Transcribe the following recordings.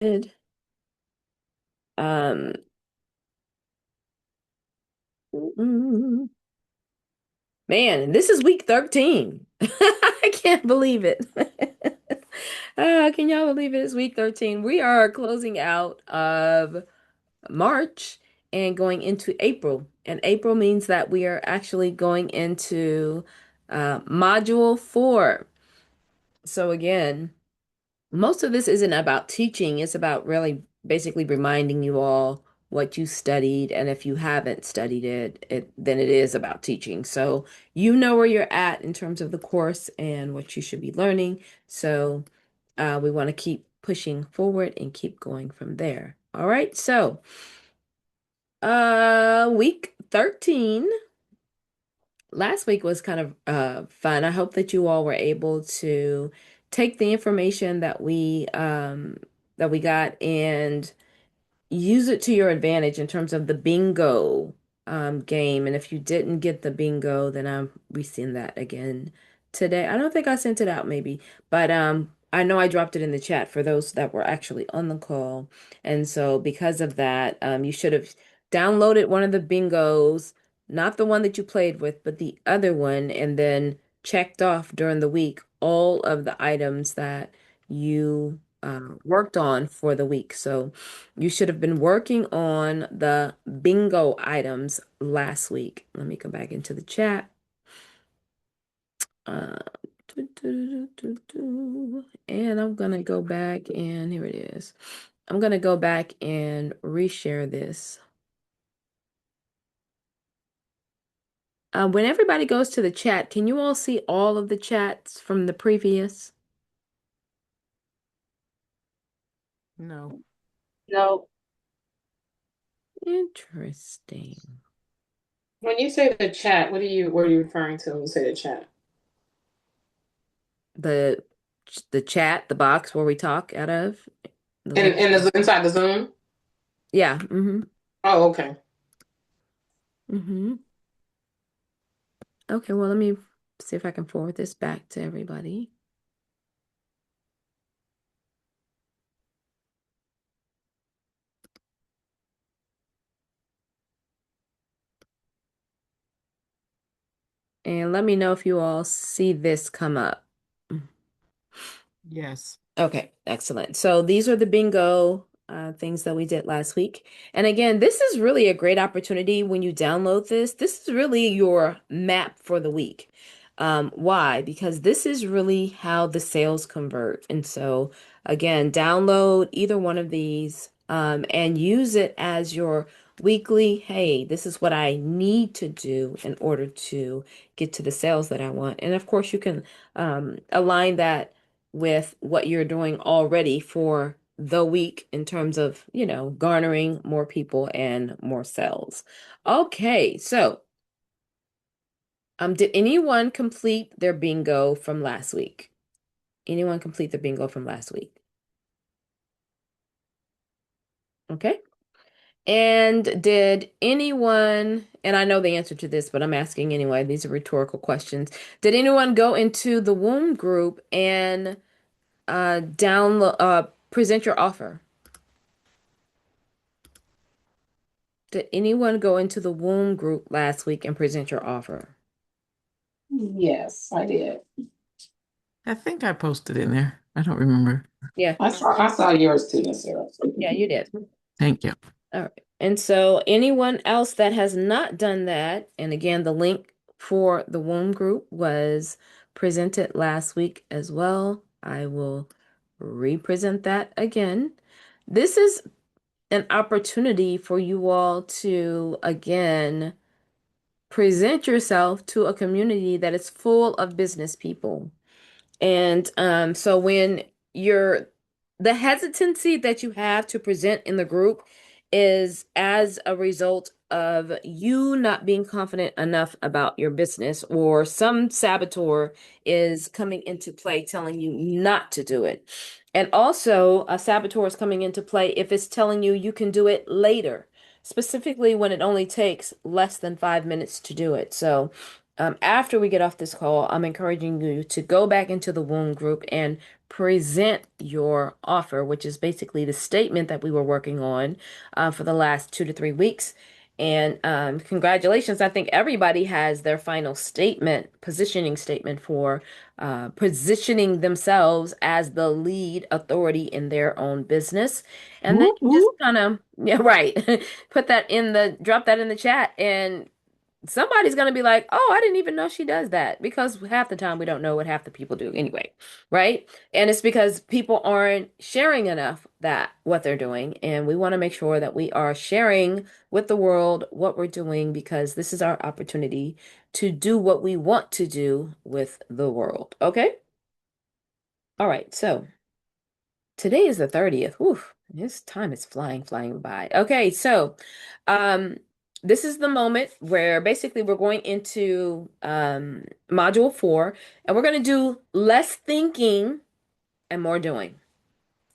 Good. Um, mm, Man, this is week 13. I can't believe it. Can y'all believe it? It's week 13. We are closing out of March and going into April. And April means that we are actually going into module 4. So again, most of this isn't about teaching. It's about really basically reminding you all what you studied. And if you haven't studied then it is about teaching. So you know where you're at in terms of the course and what you should be learning. So we want to keep pushing forward and keep going from there. All right. So week 13. Last week was kind of fun. I hope that you all were able to take the information that we got and use it to your advantage in terms of the bingo game. And if you didn't get the bingo, then I'm resend that again today. I don't think I sent it out maybe, but I know I dropped it in the chat for those that were actually on the call. And so because of that, you should have downloaded one of the bingos, not the one that you played with, but the other one, and then checked off during the week all of the items that you worked on for the week. So you should have been working on the bingo items last week. Let me go back into the chat. Uh, and I'm gonna go back and here it is. I'm gonna go back and reshare this. When everybody goes to the chat, can you all see all of the chats from the previous? No. No, Interesting. when you say the chat, what are you referring to when you say the chat? The the chat, the box where we talk out of the In link. inside the Zoom? Yeah. Mm-hmm. Oh, okay. Mm-hmm. Okay, well, let me see if I can forward this back to everybody. And let me know if you all see this come up. Yes. Okay, excellent. So these are the bingo things that we did last week. And again, this is really a great opportunity when you download this. This is really your map for the week. Why? Because this is really how the sales convert. And so, again, download either one of these and use it as your weekly, hey, this is what I need to do in order to get to the sales that I want. And of course, you can align that with what you're doing already for the week in terms of, garnering more people and more sales. Okay, so did anyone complete their bingo from last week? Anyone complete the bingo from last week? Okay. And did anyone, and I know the answer to this, but I'm asking anyway, these are rhetorical questions. Did anyone go into the womb group and present your offer? Did anyone go into the womb group last week and present your offer? Yes, I did. I think I posted in there. I don't remember. Yeah, I saw yours too, Miss Sarah. yeah, you did. Thank you. All right. And so anyone else that has not done that, and again, the link for the womb group was presented last week as well. I will represent that again. This is an opportunity for you all to, again, present yourself to a community that is full of business people. And so when you're the hesitancy that you have to present in the group is as a result of you not being confident enough about your business, or some saboteur is coming into play telling you not to do it. And also, a saboteur is coming into play if it's telling you you can do it later, specifically when it only takes less than 5 minutes to do it. So, after we get off this call, I'm encouraging you to go back into the womb group and present your offer, which is basically the statement that we were working on for the last 2 to 3 weeks. And congratulations. I think everybody has their final statement, positioning statement for positioning themselves as the lead authority in their own business. And then Whoop, you just whoop. kind of, yeah, right. Drop that in the chat, and somebody's going to be like, oh, I didn't even know she does that, because half the time we don't know what half the people do anyway, right? And it's because people aren't sharing enough that what they're doing. And we want to make sure that we are sharing with the world what we're doing, because this is our opportunity to do what we want to do with the world. Okay. All right. So today is the 30th. Oof, this time is flying by. Okay, so um this is the moment where basically we're going into module 4, and we're going to do less thinking and more doing.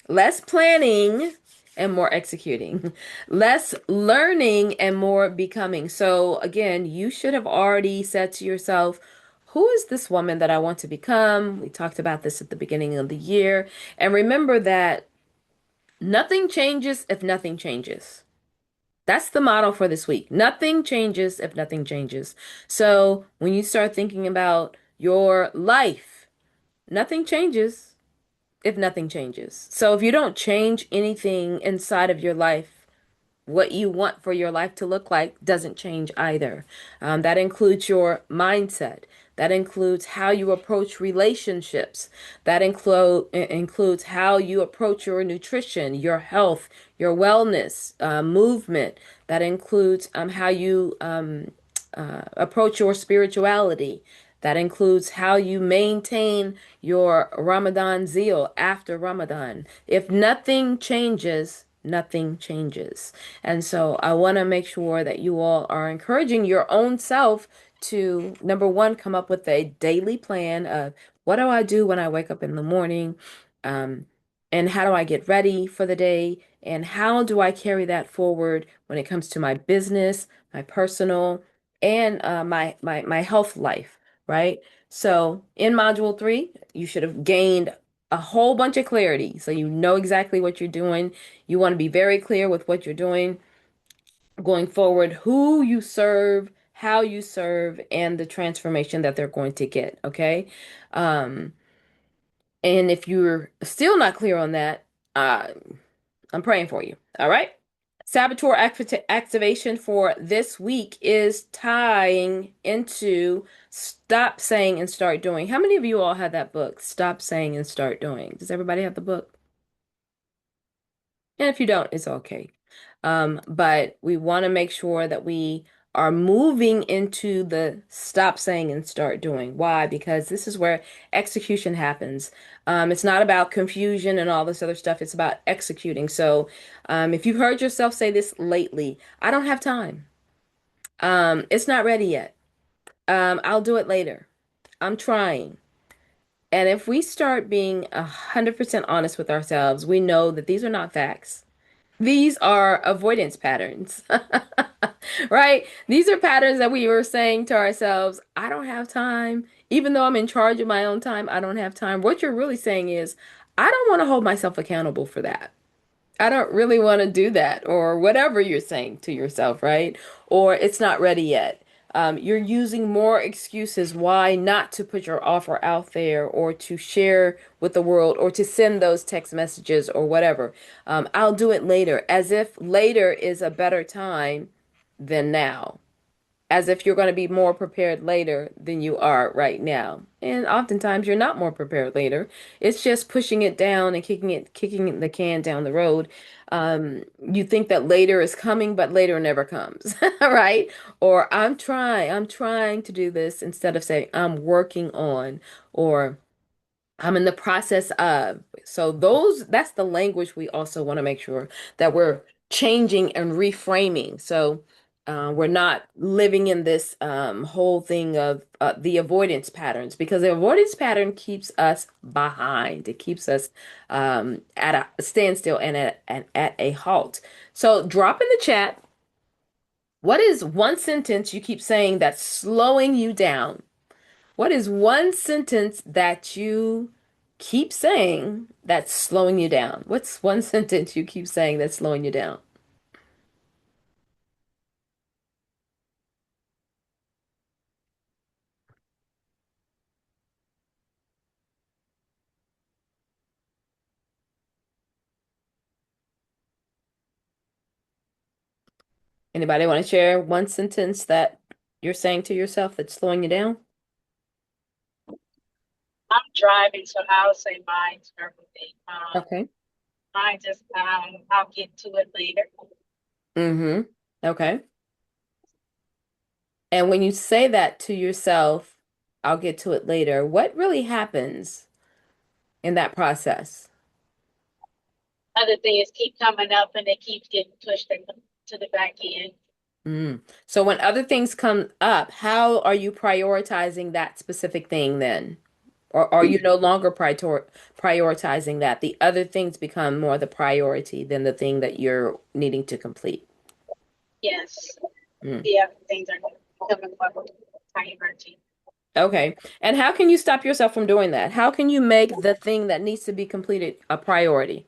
Less planning and more executing. Less learning and more becoming. So again, you should have already said to yourself, who is this woman that I want to become? We talked about this at the beginning of the year. And remember that nothing changes if nothing changes. That's the motto for this week. Nothing changes if nothing changes. So when you start thinking about your life, nothing changes if nothing changes. So if you don't change anything inside of your life, what you want for your life to look like doesn't change either. That includes your mindset. That includes how you approach relationships. That includes how you approach your nutrition, your health, your wellness, movement. That includes how you approach your spirituality. That includes how you maintain your Ramadan zeal after Ramadan. If nothing changes, nothing changes. And so I want to make sure that you all are encouraging your own self to, number one, come up with a daily plan of what do I do when I wake up in the morning? Um, and how do I get ready for the day? And how do I carry that forward when it comes to my business, my personal, and my health life, right? So in module 3, you should have gained a whole bunch of clarity. So you know exactly what you're doing. You want to be very clear with what you're doing going forward, who you serve, how you serve, and the transformation that they're going to get. Okay. Um, and if you're still not clear on that, uh, I'm praying for you. All right. Activation for this week is tying into Stop Saying and Start Doing. How many of you all have that book, Stop Saying and Start Doing? Does everybody have the book? And if you don't, it's okay. But we want to make sure that we are moving into the stop saying and start doing. Why? Because this is where execution happens. It's not about confusion and all this other stuff. It's about executing. So, if you've heard yourself say this lately, I don't have time. It's not ready yet. I'll do it later. I'm trying. And if we start being 100% honest with ourselves, we know that these are not facts. These are avoidance patterns, right? These are patterns that we were saying to ourselves, I don't have time. Even though I'm in charge of my own time, I don't have time. What you're really saying is, I don't want to hold myself accountable for that. I don't really want to do that, or whatever you're saying to yourself, right? Or it's not ready yet. You're using more excuses why not to put your offer out there, or to share with the world, or to send those text messages, or whatever. I'll do it later, as if later is a better time than now, as if you're going to be more prepared later than you are right now. And oftentimes you're not more prepared later. It's just pushing it down and kicking the can down the road. You think that later is coming, but later never comes, right? Or I'm trying to do this, instead of saying I'm working on, or I'm in the process of. So that's the language we also want to make sure that we're changing and reframing. So we're not living in this whole thing of the avoidance patterns, because the avoidance pattern keeps us behind. It keeps us at a standstill and at a halt. So drop in the chat, what is one sentence you keep saying that's slowing you down? What is one sentence that you keep saying that's slowing you down? What's one sentence you keep saying that's slowing you down? Anybody want to share one sentence that you're saying to yourself that's slowing you down? I'm driving, so I'll say mine's everything. Okay. Mine just I'll get to it later. Mm-hmm. Okay. And when you say that to yourself, I'll get to it later, what really happens in that process? Other things keep coming up and they keep getting pushed to the back end. Mm. So when other things come up, how are you prioritizing that specific thing then? Or are you no longer prioritizing that? The other things become more the priority than the thing that you're needing to complete. Yes, Mm. the other things are coming up with priority. Okay. And how can you stop yourself from doing that? How can you make the thing that needs to be completed a priority?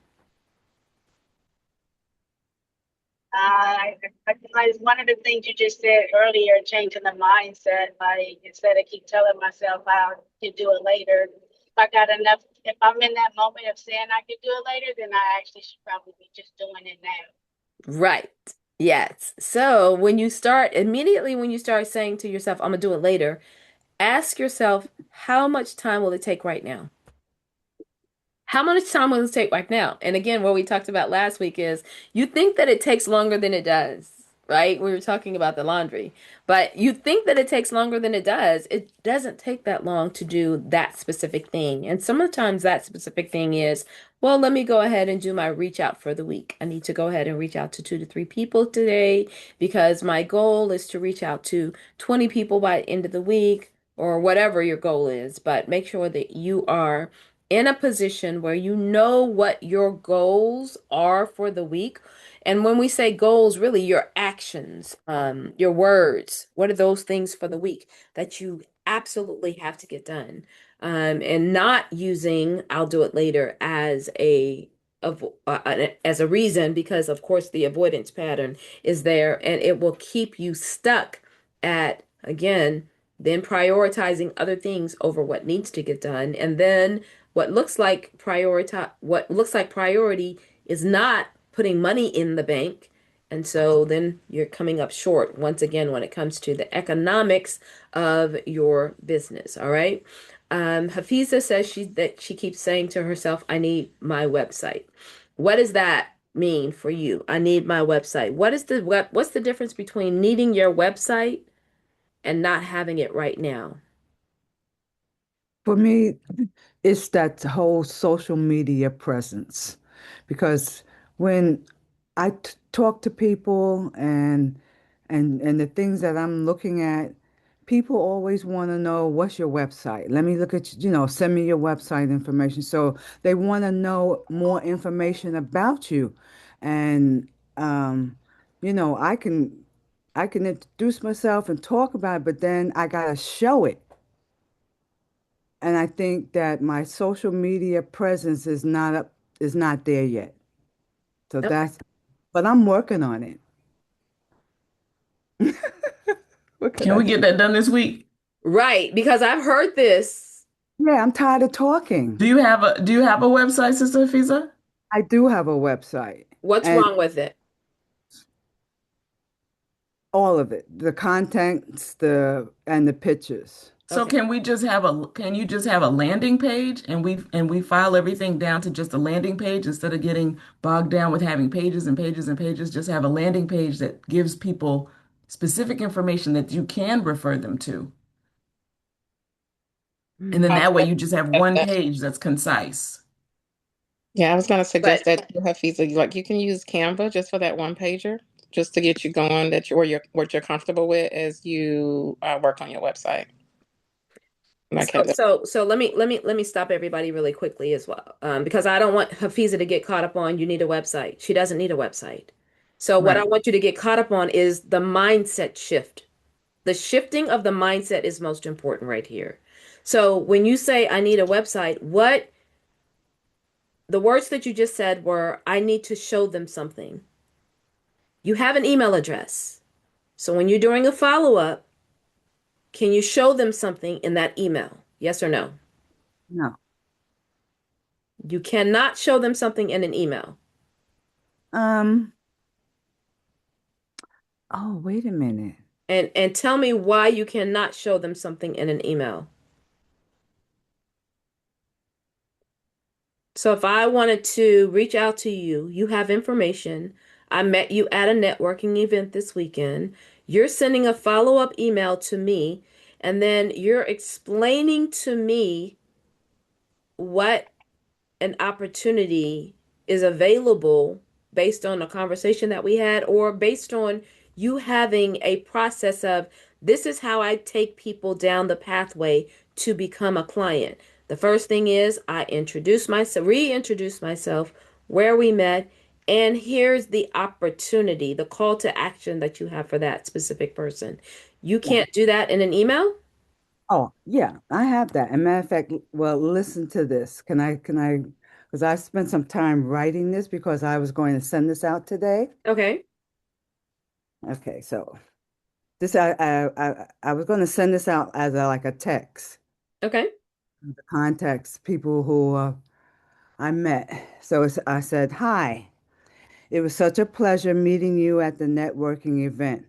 I, it's one of the things you just said earlier, changing the mindset. Like instead of keep telling myself I can do it later, if I got enough, if I'm in that moment of saying I can do it later, then I actually should probably be just doing it now. Right. Yes. So when you start, immediately when you start saying to yourself, I'm gonna do it later, ask yourself, how much time will it take right now? How much time will it take right now? And again, what we talked about last week is you think that it takes longer than it does, right? We were talking about the laundry, but you think that it takes longer than it does. It doesn't take that long to do that specific thing. And sometimes that specific thing is, well, let me go ahead and do my reach out for the week. I need to go ahead and reach out to 2 to 3 people today because my goal is to reach out to 20 people by the end of the week or whatever your goal is. But make sure that you are in a position where you know what your goals are for the week. And when we say goals, really your actions, your words, what are those things for the week that you absolutely have to get done? And not using I'll do it later as as a reason, because of course the avoidance pattern is there and it will keep you stuck at, again, then prioritizing other things over what needs to get done. And then what looks like priority is not putting money in the bank. And so then you're coming up short once again when it comes to the economics of your business. All right. Hafiza says she keeps saying to herself, I need my website. What does that mean for you? I need my website. What's the difference between needing your website and not having it right now? For me, it's that whole social media presence. Because when talk to people and the things that I'm looking at, people always want to know what's your website. Let me look at, send me your website information. So they want to know more information about you. And I can introduce myself and talk about it, but then I gotta show it. And I think that my social media presence is not there yet. So Okay. but I'm working on it. What can Can I we say? get that done this week? Right, because I've heard this. Yeah, I'm tired of talking. Do you have a website, Sister Fiza? I do have a website What's and wrong with it? all of it, the contents, and the pictures. So Okay. can you just have a landing page and we file everything down to just a landing page instead of getting bogged down with having pages and pages and pages, just have a landing page that gives people specific information that you can refer them to. And then Hmm. I was that way gonna you just have suggest one that. page that's concise. Yeah, I was gonna suggest But that to Hafiza. Like you can use Canva just for that one pager, just to get you going. That you or your what you're comfortable with as you work on your website. Like so has it? so let me stop everybody really quickly as well. Because I don't want Hafiza to get caught up on you need a website. She doesn't need a website. So what I Right. want you to get caught up on is the mindset shift. The shifting of the mindset is most important right here. So when you say I need a website, what the words that you just said were, I need to show them something. You have an email address. So when you're doing a follow-up, can you show them something in that email? Yes or no? No. You cannot show them something in an email. Um, oh, wait a minute. And tell me why you cannot show them something in an email. So if I wanted to reach out to you, you have information. I met you at a networking event this weekend. You're sending a follow-up email to me, and then you're explaining to me what an opportunity is available based on a conversation that we had or based on you having a process of this is how I take people down the pathway to become a client. The first thing is I introduce myself, reintroduce myself, where we met, and here's the opportunity, the call to action that you have for that specific person. You Yeah. can't do that in an email? Oh, yeah, I have that. And matter of fact, well, listen to this. Because I spent some time writing this because I was going to send this out today. Okay. Okay, so this I was going to send this out as like a text Okay. to context people who I met. So I said, "Hi, it was such a pleasure meeting you at the networking event.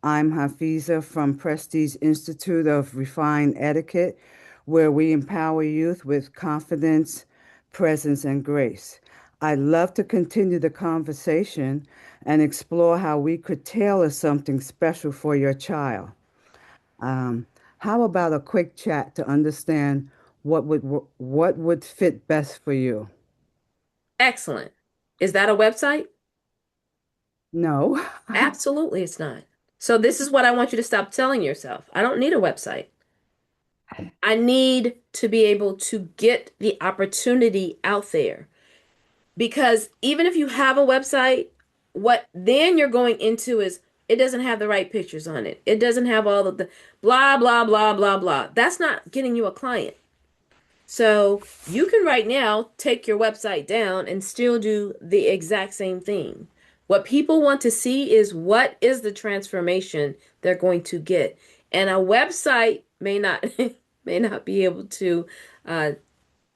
I'm Hafiza from Prestige Institute of Refined Etiquette, where we empower youth with confidence, presence, and grace. I'd love to continue the conversation and explore how we could tailor something special for your child. Um, how about a quick chat to understand what would fit best for you?" Excellent. Is that a website? No. Absolutely, it's not. So this is what I want you to stop telling yourself. I don't need a website. I need to be able to get the opportunity out there because even if you have a website, what then you're going into is it doesn't have the right pictures on it. It doesn't have all of the blah, blah, blah, blah, blah. That's not getting you a client. So you can right now take your website down and still do the exact same thing. What people want to see is what is the transformation they're going to get. And a website may not may not be able to uh,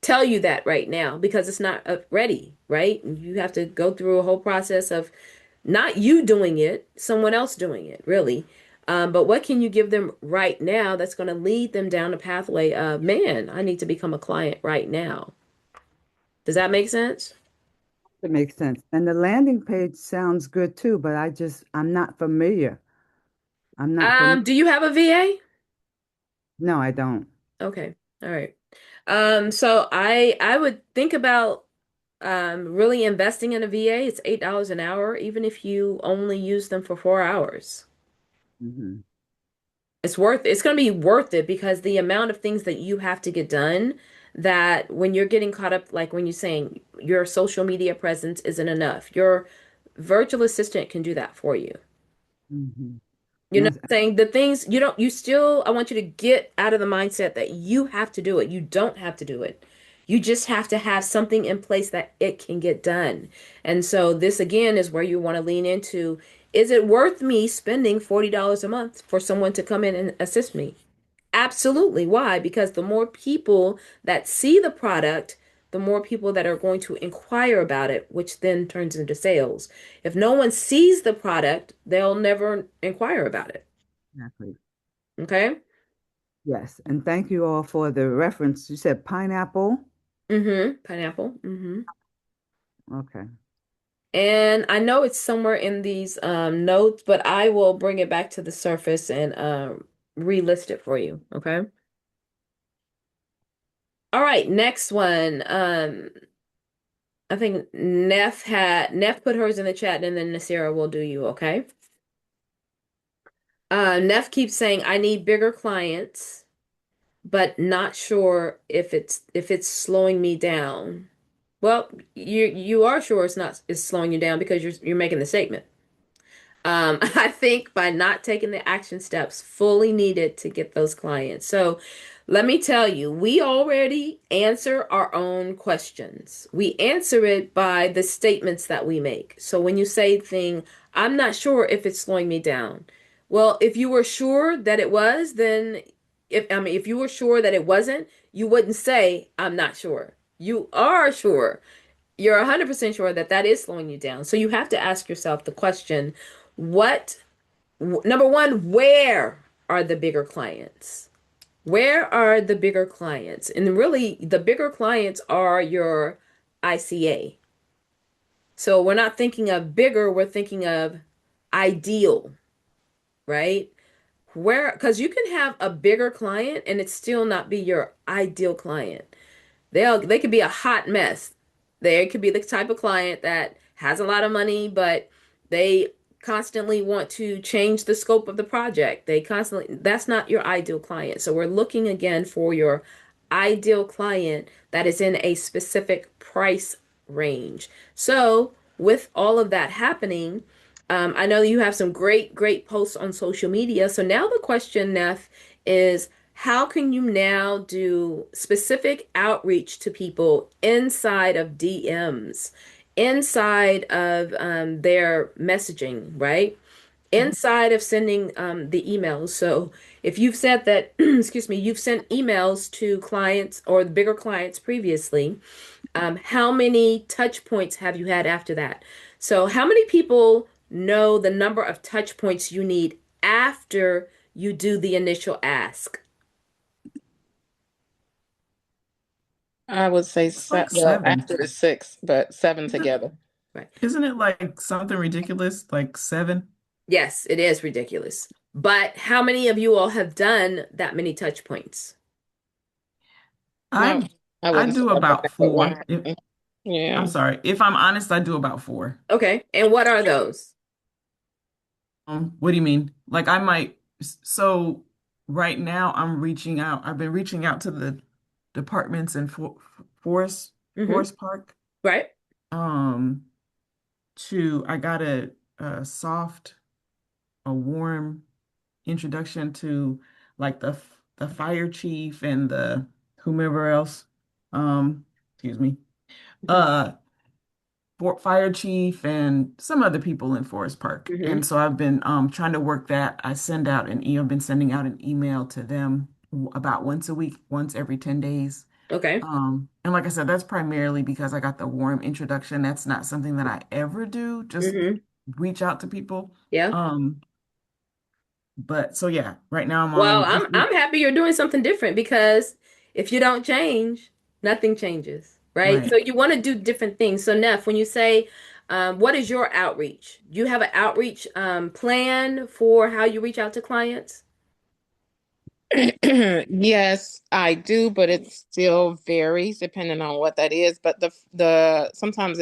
tell you that right now because it's not ready, right? You have to go through a whole process of not you doing it, someone else doing it, really. But what can you give them right now that's going to lead them down a pathway of, man, I need to become a client right now. Does that make sense? It makes sense. And the landing page sounds good too, but I'm not familiar. I'm not familiar. Do you have a VA? No, I don't. Okay. All right. So I would think about really investing in a VA. It's $8 an hour, even if you only use them for 4 hours. Hmm. It's going to be worth it because the amount of things that you have to get done that when you're getting caught up, like when you're saying your social media presence isn't enough, your virtual assistant can do that for you. Hmm. You know Yes, what I'm saying? The things you don't, you still, I want you to get out of the mindset that you have to do it. You don't have to do it. You just have to have something in place that it can get done. And so this again is where you want to lean into, is it worth me spending $40 a month for someone to come in and assist me? Absolutely. Why? Because the more people that see the product, the more people that are going to inquire about it, which then turns into sales. If no one sees the product, they'll never inquire about it. exactly. Okay? Yes. And thank you all for the reference. You said pineapple. Mm-hmm. Pineapple. Mm-hmm. Okay. And I know it's somewhere in these notes, but I will bring it back to the surface and relist it for you. Okay? All right, next one. I think Neff put hers in the chat and then Nasira will do you, okay? Neff keeps saying I need bigger clients, but not sure if it's slowing me down. Well, you are sure it's slowing you down because you're making the statement. I think by not taking the action steps fully needed to get those clients. So Let me tell you, we already answer our own questions. We answer it by the statements that we make. So when you say thing, I'm not sure if it's slowing me down. Well, if you were sure that it was, then if you were sure that it wasn't, you wouldn't say I'm not sure. You are sure. You're 100% sure that that is slowing you down. So you have to ask yourself the question, what, number one, where are the bigger clients? Where are the bigger clients? And really, the bigger clients are your ICA. So we're not thinking of bigger, we're thinking of ideal, right? Where, because you can have a bigger client and it still not be your ideal client. They could be a hot mess. They could be the type of client that has a lot of money, but they constantly want to change the scope of the project. They constantly, that's not your ideal client. So we're looking again for your ideal client that is in a specific price range. So with all of that happening, I know you have some great posts on social media. So now the question, Neff, is how can you now do specific outreach to people inside of DMs, inside of their messaging, right? Inside of sending the emails. So if you've said that, excuse me, you've sent emails to clients or the bigger clients previously, how many touch points have you had after that? So how many people know the number of touch points you need after you do the initial ask? I would say It's like well, 7. after it's six, but seven Isn't together. Right. isn't it like something ridiculous, like 7? Yes, it is ridiculous. But how many of you all have done that many touch points? No, I I I wouldn't say do that, but about that's what 4. If happened. I'm Yeah. sorry, if I'm honest, I do about 4. Okay. And what are those? What do you mean? Like I might, so right now I'm reaching out. I've been reaching out to the departments in Forest Mm-hmm. Forest Park. Right. Um, I got a soft, a warm introduction to like the fire chief and the whomever else. Excuse me. Mm-hmm. Uh, fire chief and some other people in Forest Park. Mm-hmm. And so I've been trying to work that. I've been sending out an email to them about once a week, once every 10 days. Okay. And like I said, that's primarily because I got the warm introduction. That's not something that I ever do, just Mm-hmm. reach out to people. Yeah. Um, but so yeah, right now I'm Well, on I'm just I'm happy you're doing something different because if you don't change, nothing changes, right? So right. you want to do different things. So Neff, when you say, what is your outreach? Do you have an outreach plan for how you reach out to clients? Yes, I do, but it still varies depending on what that is. But the sometimes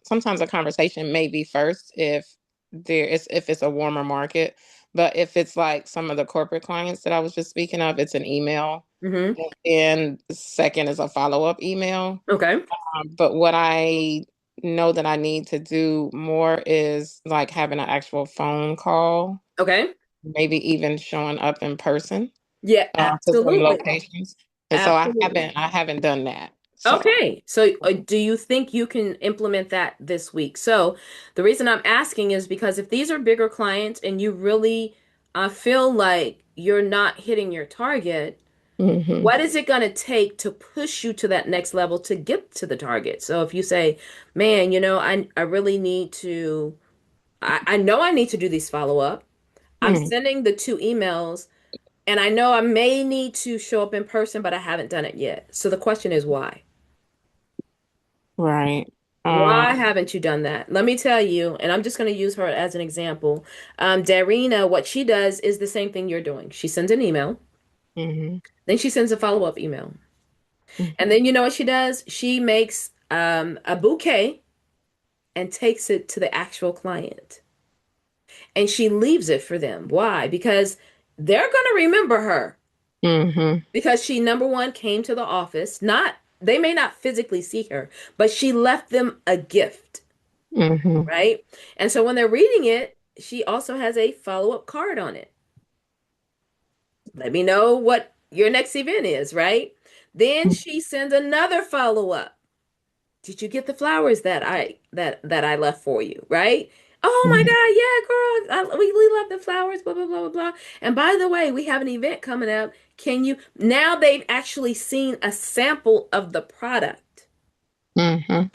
sometimes a conversation may be first if it's a warmer market. But if it's like some of the corporate clients that I was just speaking of, it's an email. Mm-hmm. And second is a follow-up email. Okay. But what I know that I need to do more is like having an actual phone call, Okay. maybe even showing up in person Yeah, to some absolutely. locations. And so Absolutely. I haven't done that. So Okay. So, do you think you can implement that this week? So, the reason I'm asking is because if these are bigger clients and you really feel like you're not hitting your target, hmm what is it going to take to push you to that next level to get to the target? So, if you say, man, I really need to, I know I need to do these follow up. I'm hmm, sending the two emails, and I know I may need to show up in person, but I haven't done it yet. So, the question is why? right. Why Um, haven't you done that? Let me tell you, and I'm just going to use her as an example. Darina, what she does is the same thing you're doing. She sends an email, mhm, then she sends a follow-up email. And mhm. then you know what she does? She makes a bouquet and takes it to the actual client. And she leaves it for them. Why? Because they're going to remember her. Mhm, Because she, number one, came to the office. Not, they may not physically see her, but she left them a gift. mhm. Right? And so when they're reading it, she also has a follow-up card on it. Let me know what your next event is, right? Then she sends another follow-up. Did you get the flowers that I left for you, right? Oh my Mhm. God, yeah, girl, we love the flowers, blah blah blah blah blah. And by the way, we have an event coming up. Can you now they've actually seen a sample of the product. Mm-hmm.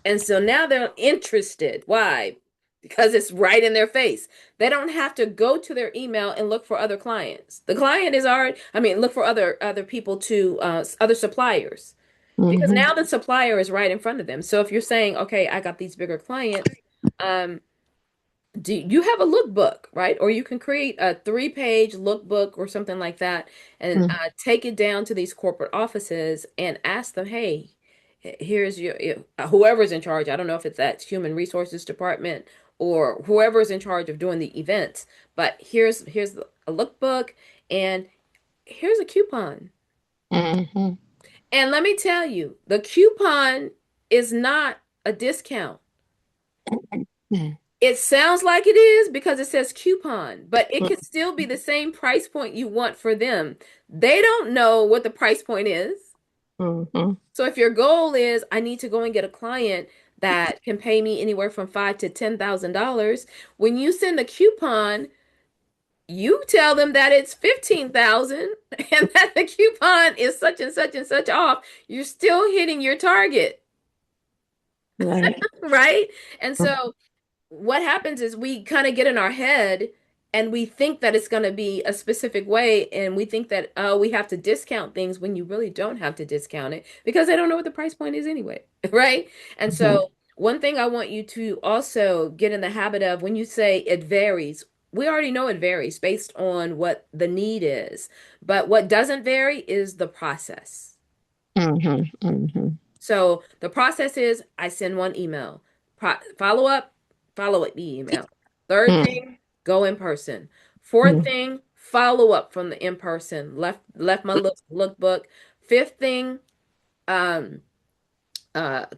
And so now they're interested. Why? Because it's right in their face. They don't have to go to their email and look for other clients. The client is already, I mean, look for other people to other suppliers because Mm-hmm. now the supplier is right in front of them. So if you're saying, okay, I got these bigger clients, um, do you have a lookbook, right? Or you can create a 3-page lookbook or something like that and take it down to these corporate offices and ask them, hey, here's whoever's in charge. I don't know if it's that human resources department or whoever's in charge of doing the events, but here's a lookbook and here's a coupon. Mm-hmm. And let me tell you, the coupon is not a discount. It sounds like it is because it says coupon, but it could still be the same price point you want for them. They don't know what the price point is. Mm-hmm. So if your goal is, I need to go and get a client that can pay me anywhere from five to $10,000, when you send a coupon, you tell them that it's 15,000 and that the coupon is such and such and such off. You're still hitting your target, Right. right? And so what happens is we kind of get in our head and we think that it's going to be a specific way and we think that we have to discount things when you really don't have to discount it because they don't know what the price point is anyway, right? And Mm-hmm. so one thing I want you to also get in the habit of when you say it varies, we already know it varies based on what the need is, but what doesn't vary is the process. Mm-hmm. Mm-hmm. So the process is I send one email, follow up, follow up email. Third thing, go in person. Fourth Mm-hmm. thing, follow up from the in person. Left my lookbook. Fifth thing, um,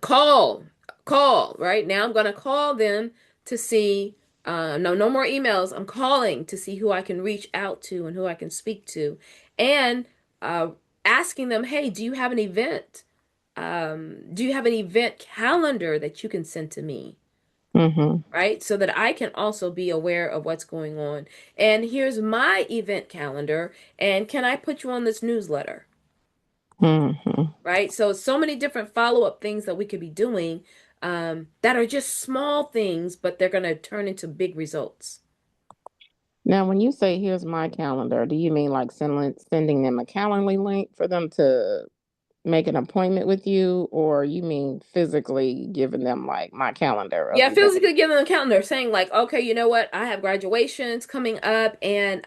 call, right? Now I'm gonna call them to see. No more emails. I'm calling to see who I can reach out to and who I can speak to, and uh, asking them, hey, do you have an event? Do you have an event calendar that you can send to me? Mm-hmm. Right? So that I can also be aware of what's going on. And here's my event calendar. And can I put you on this newsletter? Mm-hmm. Right? So many different follow-up things that we could be doing that are just small things, but they're going to turn into big results. Now, when you say here's my calendar, do you mean like sending them a Calendly link for them to make an appointment with you, or you mean physically giving them like my calendar of Yeah, events? physically give them a calendar saying like, okay, you know what? I have graduations coming up and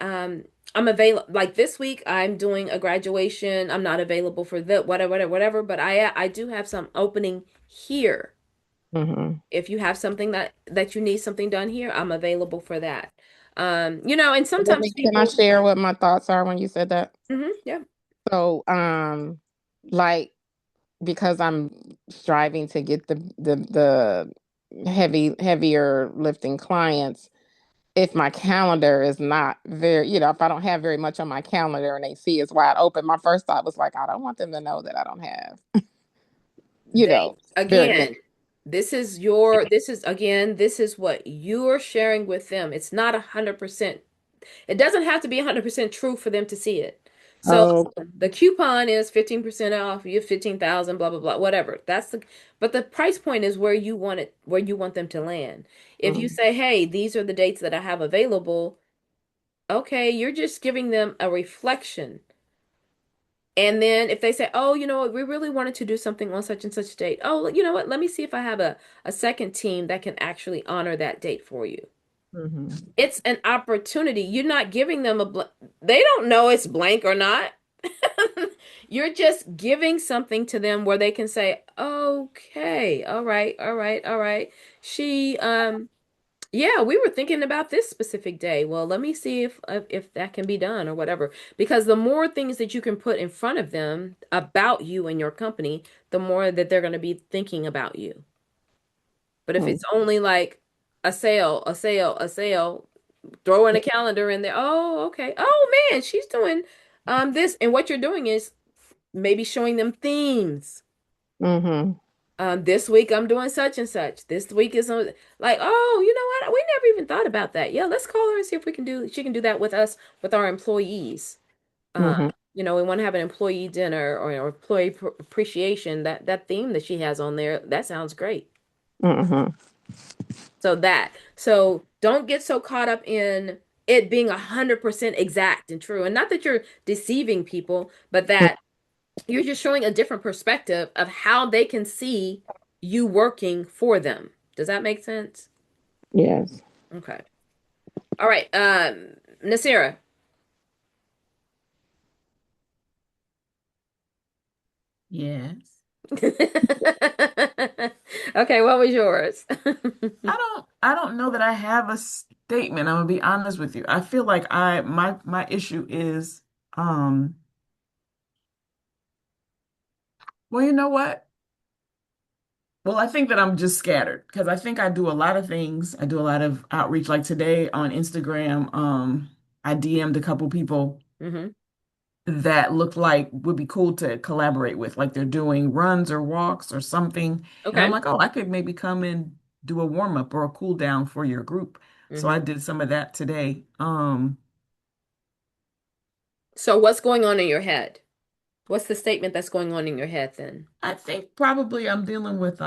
I'm available like this week I'm doing a graduation. I'm not available for the whatever, but I do have some opening here. Mm-hmm. If you have something that you need something done here, I'm available for that. And Let sometimes me, can I people, share what my thoughts are when you said that? yeah. So, like because I'm striving to get the heavier lifting clients, if my calendar is not very, if I don't have very much on my calendar and they see it's wide open, my first thought was like, I don't want them to know that I don't have, you They know, very again, many. this is what you're sharing with them. It's not 100%. It doesn't have to be 100% true for them to see it. So Oh, the coupon is 15% off, you have 15,000, blah blah blah, whatever. But the price point is where you want them to land. If you mm, say, "Hey, these are the dates that I have available," okay, you're just giving them a reflection. And then if they say, "Oh, you know what, we really wanted to do something on such and such date." Oh, you know what? Let me see if I have a second team that can actually honor that date for you. mhm. It's an opportunity. You're not giving them they don't know it's blank or not. You're just giving something to them where they can say, "Okay, all right, all right, all right. She yeah, we were thinking about this specific day. Well, let me see if that can be done or whatever." Because the more things that you can put in front of them about you and your company, the more that they're going to be thinking about you. But if Mm. it's only like a sale, a sale, a sale, throw in a calendar in there. Oh, okay. Oh man, she's doing. This and what you're doing is maybe showing them themes. Mm-hmm. This week I'm doing such and such. This week is like, oh, you know what? We never even thought about that. Yeah, let's call her and see if we can do. She can do that with us, with our employees. Uh, Mm-hmm. we want to have an employee dinner or employee appreciation. That theme that she has on there, that sounds great. Mm-hmm. So don't get so caught up in it being 100% exact and true. And not that you're deceiving people, but that you're just showing a different perspective of how they can see you working for them. Does that make sense? Yes. Okay. All right. Nasira. Yes. Okay, what was yours? I don't know that I have a statement. I'm gonna be honest with you. I feel like my issue is well, you know what? Well, I think that I'm just scattered because I think I do a lot of things. I do a lot of outreach. Like today on Instagram, I DM'd a couple people Hmm. that look like would be cool to collaborate with. Like they're doing runs or walks or something. And I'm Okay. like, oh, I could maybe come and do a warm up or a cool down for your group. So Hmm. I did some of that today. So what's going on in your head? What's the statement that's going on in your head then? I think probably I'm dealing with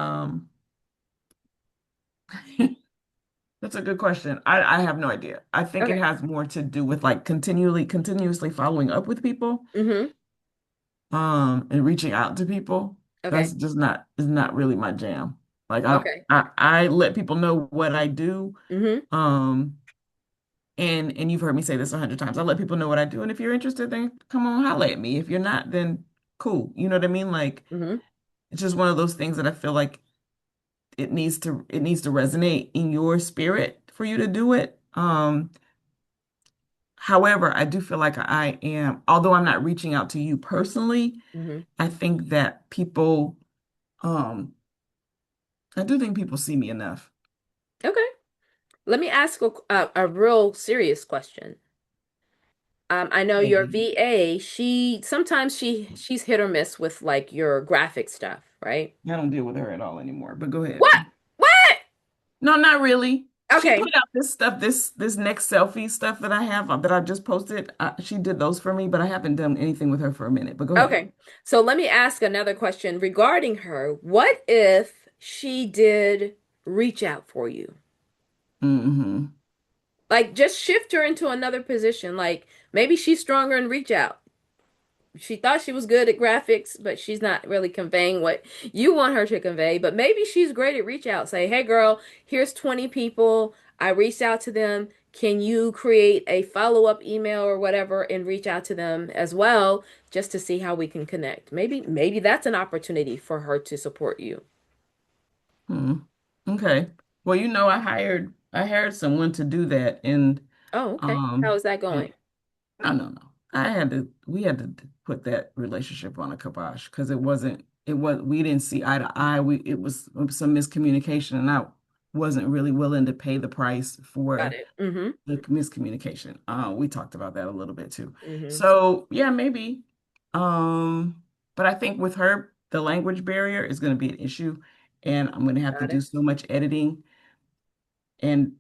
that's a good question. I have no idea. I think it Okay. has more to do with like continuously following up with people, Hmm. and reaching out to people. That's Okay. just not is not really my jam. Like Okay. I let people know what I do. Hmm. Um and you've heard me say this 100 times. I let people know what I do, and if you're interested, then come on, holla at me. If you're not, then cool. You know what I mean? Like Hmm. it's just one of those things that I feel like it needs to resonate in your spirit for you to do it. However, I do feel like I am, although I'm not reaching out to you personally, Hmm. I think that people, um, I do think people see me enough. Okay. Let me ask a real serious question. I know your Maybe. VA, she's hit or miss with like your graphic stuff, right? I don't deal with her at all anymore, but go ahead. What? What? No, not really. She Okay. put out this stuff, this next selfie stuff that I have that I just posted. She did those for me, but I haven't done anything with her for a minute. But go ahead. Okay. So let me ask another question regarding her. What if she did reach out for you? Hmm. Like just shift her into another position. Like maybe she's stronger in reach out. She thought she was good at graphics, but she's not really conveying what you want her to convey. But maybe she's great at reach out. Say, hey, girl, here's 20 people. I reached out to them. Can you create a follow-up email or whatever and reach out to them as well, just to see how we can connect? Maybe that's an opportunity for her to support you. Hmm. Okay. Well, I hired someone to do that, and Oh, okay. How um is that and going? no. We had to put that relationship on a kibosh because we didn't see eye to eye. It was some miscommunication, and I wasn't really willing to pay the price Got for it. Mm-hmm. the miscommunication. We talked about that a little bit too. Mm-hmm. So yeah, maybe. But I think with her, the language barrier is going to be an issue, and I'm going to have to Got do it. so much editing, and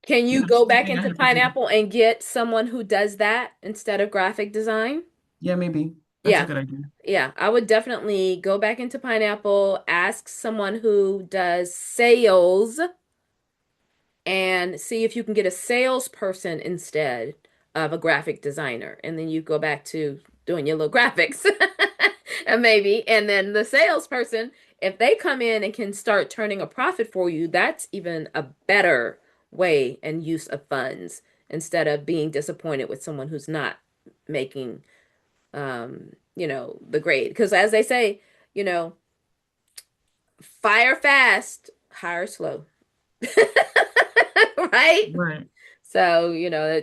Can you go same back thing I into have to do. Pineapple and get someone who does that instead of graphic design? Yeah, maybe that's a Yeah. good idea. Yeah, I would definitely go back into Pineapple, ask someone who does sales, and see if you can get a salesperson instead of a graphic designer. And then you go back to doing your little graphics. And maybe, and then the salesperson, if they come in and can start turning a profit for you, that's even a better way and use of funds instead of being disappointed with someone who's not making the grade. Because as they say, you know, fire fast, hire slow. Right? Right. So,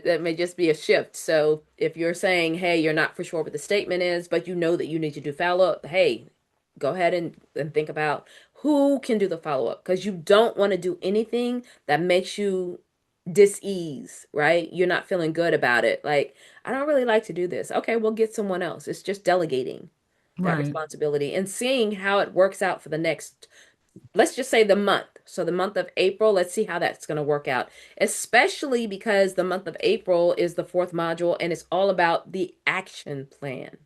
that may just be a shift. So, if you're saying, hey, you're not for sure what the statement is, but you know that you need to do follow up, hey, go ahead and think about who can do the follow up because you don't want to do anything that makes you dis-ease, right? You're not feeling good about it. Like, I don't really like to do this. Okay, we'll get someone else. It's just delegating that Right. responsibility and seeing how it works out for the next, let's just say the month. So the month of April, let's see how that's going to work out. Especially because the month of April is the fourth module and it's all about the action plan,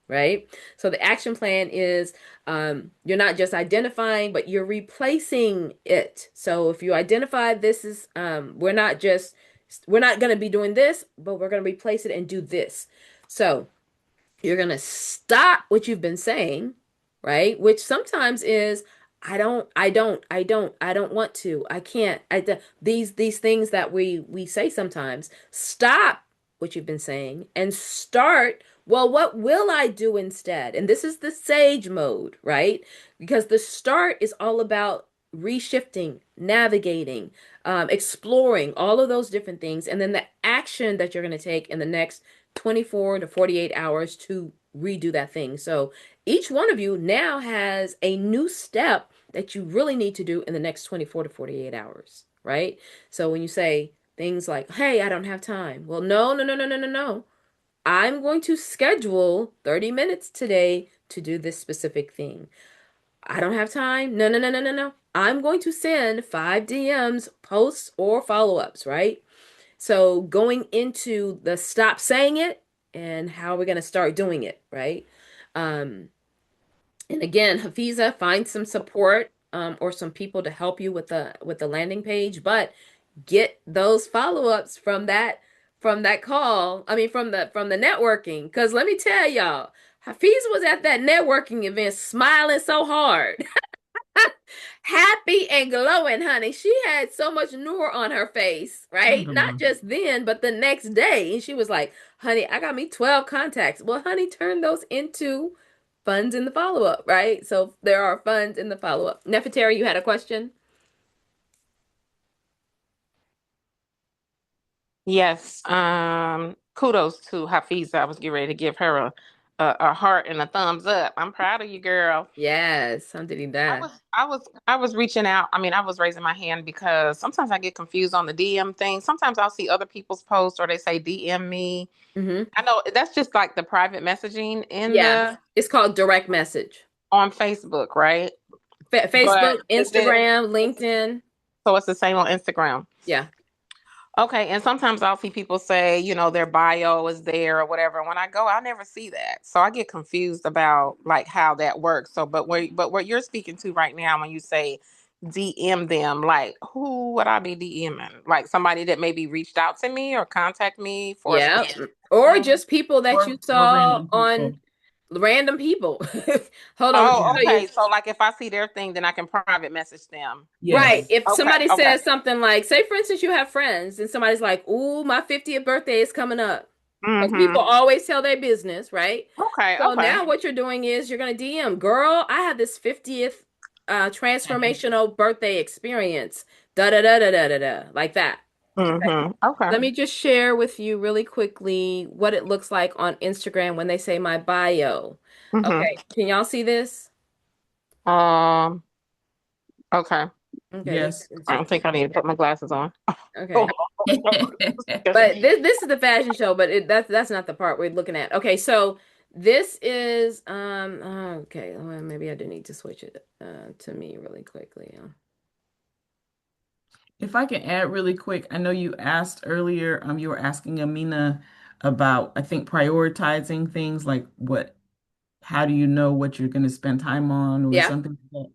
right? So the action plan is you're not just identifying, but you're replacing it. So if you identify this is we're not going to be doing this, but we're going to replace it and do this. So you're going to stop what you've been saying, right? Which sometimes is I don't want to. I can't. These things that we say sometimes. Stop what you've been saying and start, well, what will I do instead? And this is the sage mode, right? Because the start is all about reshifting, navigating, exploring all of those different things. And then the action that you're going to take in the next 24 to 48 hours to redo that thing. So each one of you now has a new step that you really need to do in the next 24 to 48 hours, right? So when you say things like, hey, I don't have time. Well, no, no, no, no, no, no, no. I'm going to schedule 30 minutes today to do this specific thing. I don't have time. No, no, no, no, no, no. I'm going to send 5 DMs, posts, or follow ups, right? So going into the stop saying it and how we're going to start doing it, right? Um, and again, Hafiza, find some support or some people to help you with the landing page, but get those follow-ups from that call. I mean, from the networking. Because let me tell y'all, Hafiza was at that networking event smiling so hard. Happy and glowing, honey. She had so much noor on her face, right? Not Mhm. just then, but the next day. And she was like, honey, I got me 12 contacts. Well, honey, turn those into funds in the follow-up, right? So there are funds in the follow-up. Nefertari, you had a question? Yes. Kudos to Hafiza. I was getting ready to give her a heart and a thumbs up. I'm proud of you, girl. Yes, alhamdulillah. I was reaching out. I mean, I was raising my hand because sometimes I get confused on the DM thing. Sometimes I'll see other people's posts or they say DM me. Mm-hmm. I know that's just like the private messaging in Yeah, the it's called direct message. on Facebook, right? But Facebook, is it Instagram, it's, LinkedIn. so it's the same on Instagram? Yeah. Okay, and sometimes I'll see people say, their bio is there or whatever. And when I go, I never see that. So I get confused about like how that works. So but what you're speaking to right now when you say DM them, like who would I be DMing? Like somebody that maybe reached out to me or contact me for a Yeah. specific Or thing? just people that you Or saw random on people. random people. Hold on, let me Oh, tell you. okay. So like if I see their thing, then I can private message them. Right. Yes. If Okay, somebody okay. says something like, say, for instance, you have friends and somebody's like, ooh, my 50th birthday is coming up. Because people Mm-hmm. always tell their business, right? Okay, So okay. now what you're doing is you're going to DM, girl, I have this 50th transformational birthday experience. Da da da da da da da. Like that. Mm-hmm. Okay. Let me just share with you really quickly what it looks like on Instagram when they say my bio. Mm-hmm. Okay, can y'all see this? Okay. Okay, let me Yes. I don't think I need to put my glasses on. Oh, okay. just But this is the fashion show, but that's not the part we're looking at. Okay, so this is okay, well, maybe I do need to switch it to me really quickly. If I can add really quick, I know you asked earlier, you were asking Amina about, I think, prioritizing things like how do you know what you're going to spend time on or Yeah, something like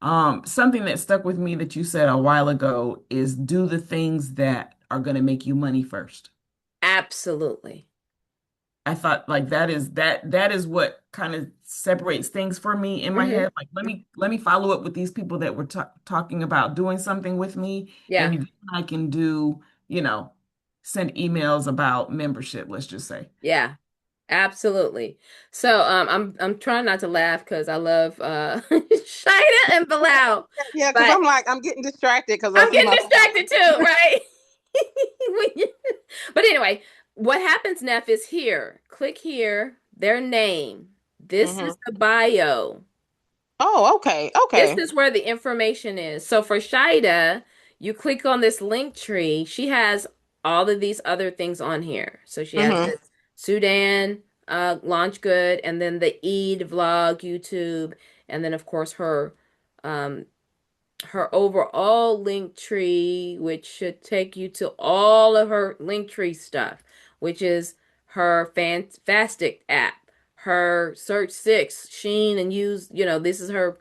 that. Something that stuck with me that you said a while ago is do the things that are going to make you money first. absolutely. I thought like that is what kind of separates things for me in my Hmm. head. Like let me follow up with these people that were talking about doing something with me, and Yeah. then I can do, you know, send emails about membership, let's just say. Yeah. Absolutely. So I'm trying not to laugh because I love Shida and Bilal, yeah, because but I'm like I'm getting distracted because I I'm see getting my distracted too, phone. right? But anyway, what happens, Neff, is here. Click here, their name. This Hmm. is the bio. Oh, okay, This okay. is where the information is. So for Shida, you click on this link tree. She has all of these other things on here. So she has Mm-hmm. this Sudan launch good, and then the Eid vlog YouTube, and then of course um her overall link tree, which should take you to all of her link tree stuff, which is her Fantastic app, her Search Six, Sheen, and use. This is her.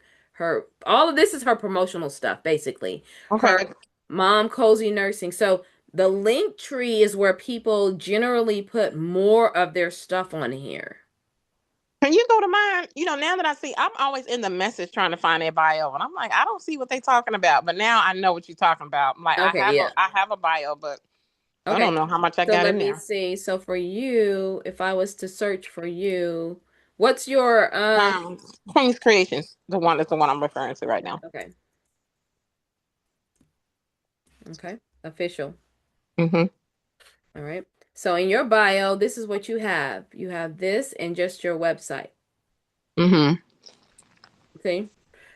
All of this is her promotional stuff, basically. Her Okay. mom cozy nursing. So the link tree is where people generally put more of their stuff on here. Can you go to mine? Now that I see, I'm always in the message trying to find their bio, and I'm like, I don't see what they talking about. But now I know what you're talking about. I'm like, I Okay, have a yeah. I have a bio, but I Okay. don't know how much I So got let in me there. see. So for you, if I was to search for you, what's your Um, Queen's Creations, the one I'm referring to right now. okay. Okay. Official. Mm-hmm. All right. So in your bio, this is what you have. You have this and just your website. Mm-hmm. Okay.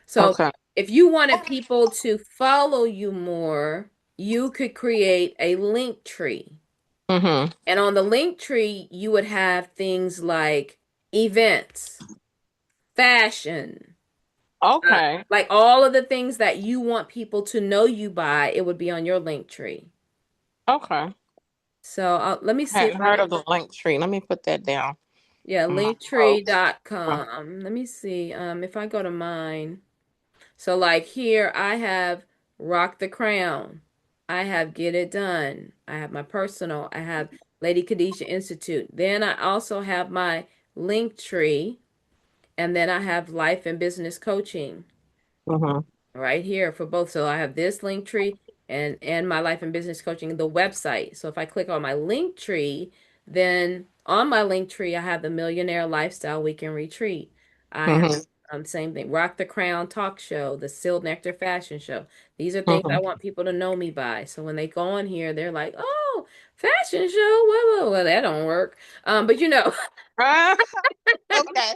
So Okay. if you wanted people to follow you more, you could create a link tree. Mm-hmm. And on the link tree, you would have things like events, fashion, uh, Okay. like all of the things that you want people to know you by, it would be on your link tree. Okay. So let me I see if hadn't I heard can, of the link tree. Let me put that down yeah, on my notes. linktree.com. Let me see if I go to mine. So like here I have Rock the Crown. I have Get It Done. I have my personal. I have Lady Khadijah Institute. Then I also have my link tree, and then I have life and business coaching Mm-hmm. right here for both. So I have this link tree and my life and business coaching, the website. So if I click on my link tree, then on my link tree I have the Millionaire Lifestyle Weekend Retreat. I have Mm-hmm. same thing, Rock the Crown talk show, the Seal Nectar fashion show. These are things I Mm-hmm. want people to know me by. So when they go on here, they're like, "Oh, fashion show." Well, that don't work. But Okay.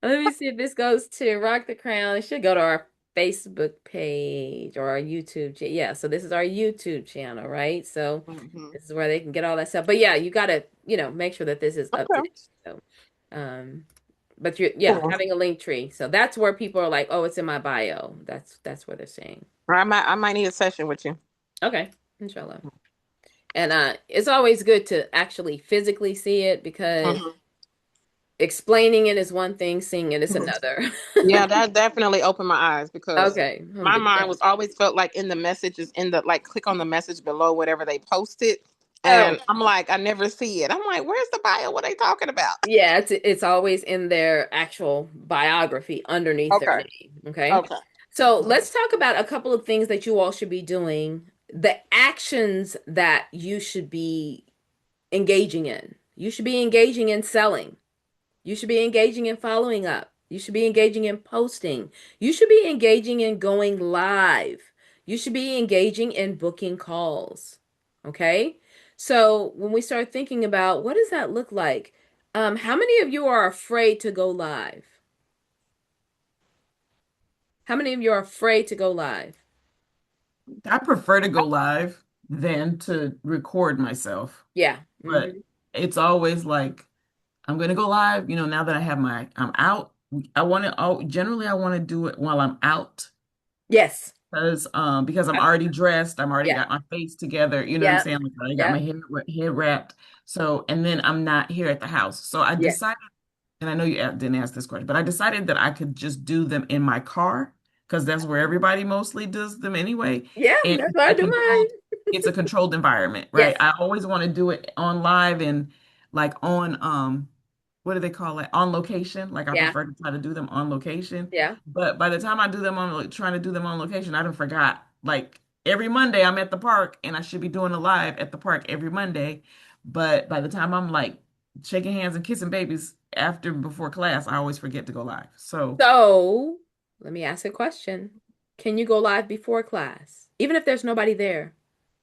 let me see if this goes to Rock the Crown. It should go to our Facebook page or our YouTube. Yeah, so this is our YouTube channel, right? So Mm-hmm. this is where they can get all that stuff. But yeah, you got to, make sure that this is up to Okay. date. So, um, but yeah, Cool. having a link tree. So that's where people are like, "Oh, it's in my bio." That's where they're saying. I might need a session with you. Okay, inshallah. And it's always good to actually physically see it because Mm-hmm. explaining it is one thing, seeing it is another. Yeah, that definitely opened my eyes because Okay, my alhamdulillah. mind was always felt like in the messages in the like click on the message below whatever they posted. Oh, And I'm like, I never see it. I'm like, where's the bio? What are they talking about? yeah, it's always in their actual biography underneath their Okay. name. Okay. Okay. So let's talk about a couple of things that you all should be doing, the actions that you should be engaging in. You should be engaging in selling. You should be engaging in following up. You should be engaging in posting. You should be engaging in going live. You should be engaging in booking calls. Okay? So when we start thinking about what does that look like? How many of you are afraid to go live? How many of you are afraid to go live? I prefer to go live than to record myself, Yeah. but it's always like I'm gonna go live, now that I'm out. I want to generally I want to do it while I'm out Yes. because I'm I- already dressed, I'm already yeah. got my face together, you know what I'm Yeah. saying? Like I already got my Yeah. head wrapped. So and then I'm not here at the house. So I Yeah. decided, and I know you didn't ask this question, but I decided that I could just do them in my car because that's where everybody mostly does them anyway. Yeah. And That's what I do it's a controlled environment, right? Yes. I always want to do it on live and like on what do they call it? On location. Like I Yeah. prefer to try to do them on location. Yeah. But by the time I do them on like, trying to do them on location, I done forgot. Like every Monday I'm at the park and I should be doing a live at the park every Monday. But by the time I'm like shaking hands and kissing babies before class, I always forget to go live. So So let me ask a question. Can you go live before class, even if there's nobody there?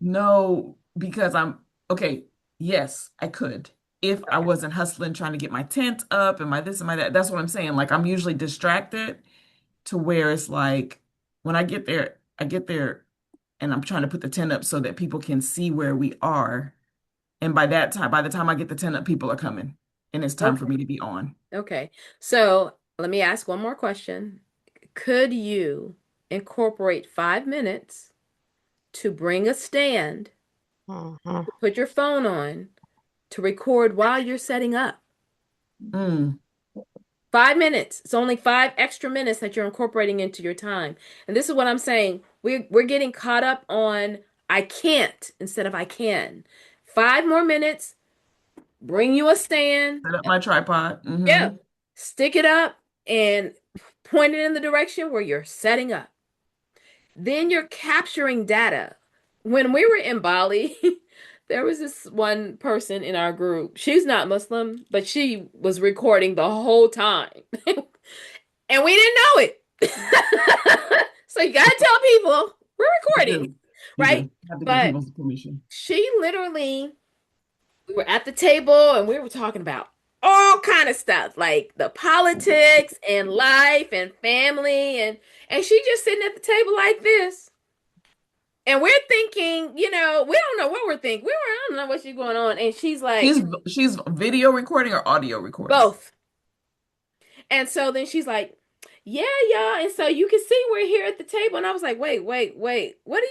no, because I'm okay. Yes, I could if I Okay. wasn't hustling trying to get my tent up and my this and my that. That's what I'm saying. Like I'm usually distracted to where it's like when I get there and I'm trying to put the tent up so that people can see where we are. And by the time I get the tent up, people are coming, and it's time for Okay. me to be on. Okay. So let me ask one more question. Could you incorporate 5 minutes to bring a stand, Uh-huh. put your phone on, to record while you're setting up? Mm, 5 minutes. It's only 5 extra minutes that you're incorporating into your time. And this is what I'm saying. We're getting caught up on I can't instead of I can. 5 more minutes, bring you a stand. set up my tripod. Yeah. Hmm. Stick it up and point it in the direction where you're setting up. Then you're capturing data. When we were in Bali, there was this one person in our group. She's not Muslim, but she was recording the whole time. And we didn't know it. So you gotta tell people we're You recording, do. You do. right? You have to get But people's permission. she literally, we were at the table and we were talking about all kind of stuff, like the politics and life and family, and she just sitting at the table like this. And we're thinking, we don't know what we're thinking. I don't know what's going on. And she's like, She's video recording or audio recording. both. And so then she's like, yeah, y'all. And so you can see we're here at the table. And I was like, wait, wait, wait. What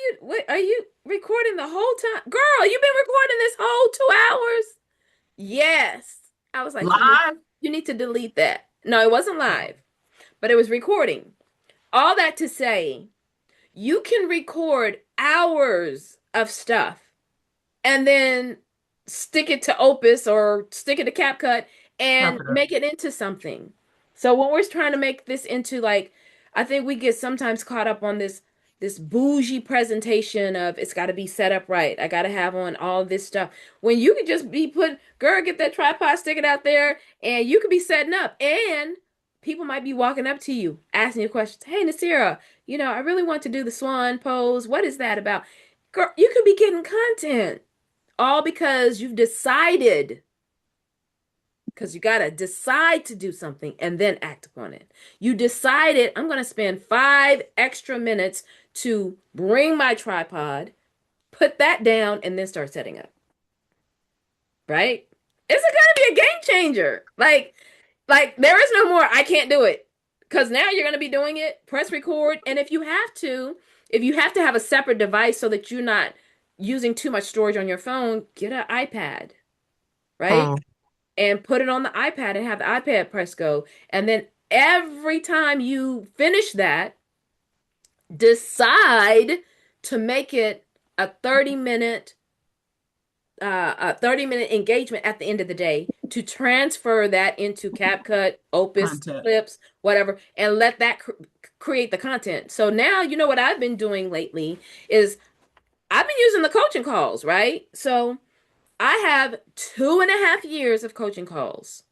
are you recording the whole time? Girl, you've been recording this whole 2 hours? Yes. I was like, Live? you need to delete that. No, it wasn't live, but it was recording. All that to say, you can record hours of stuff and then stick it to Opus or stick it to CapCut Chop and it up. make it into something. So when we're trying to make this into like, I think we get sometimes caught up on this bougie presentation of it's got to be set up right. I got to have on all this stuff. When you could just be put, girl, get that tripod, stick it out there, and you could be setting up. And people might be walking up to you, asking you questions. Hey, Nasira, I really want to do the swan pose. What is that about? Girl, you could be getting content all because you've decided, because you got to decide to do something and then act upon it. You decided, I'm going to spend 5 extra minutes to bring my tripod, put that down, and then start setting up. Right? It's going to be a game changer. Like there is no more, I can't do it. Because now you're going to be doing it, press record. And if you have to have a separate device so that you're not using too much storage on your phone, get an iPad, right? Oh, And put it on the iPad and have the iPad press go. And then every time you finish that, decide to make it a 30-minute engagement at the end of the day to transfer that into CapCut, Opus, Content. Clips, whatever, and let that create the content. So now you know what I've been doing lately is I've been using the coaching calls, right? So I have 2.5 years of coaching calls,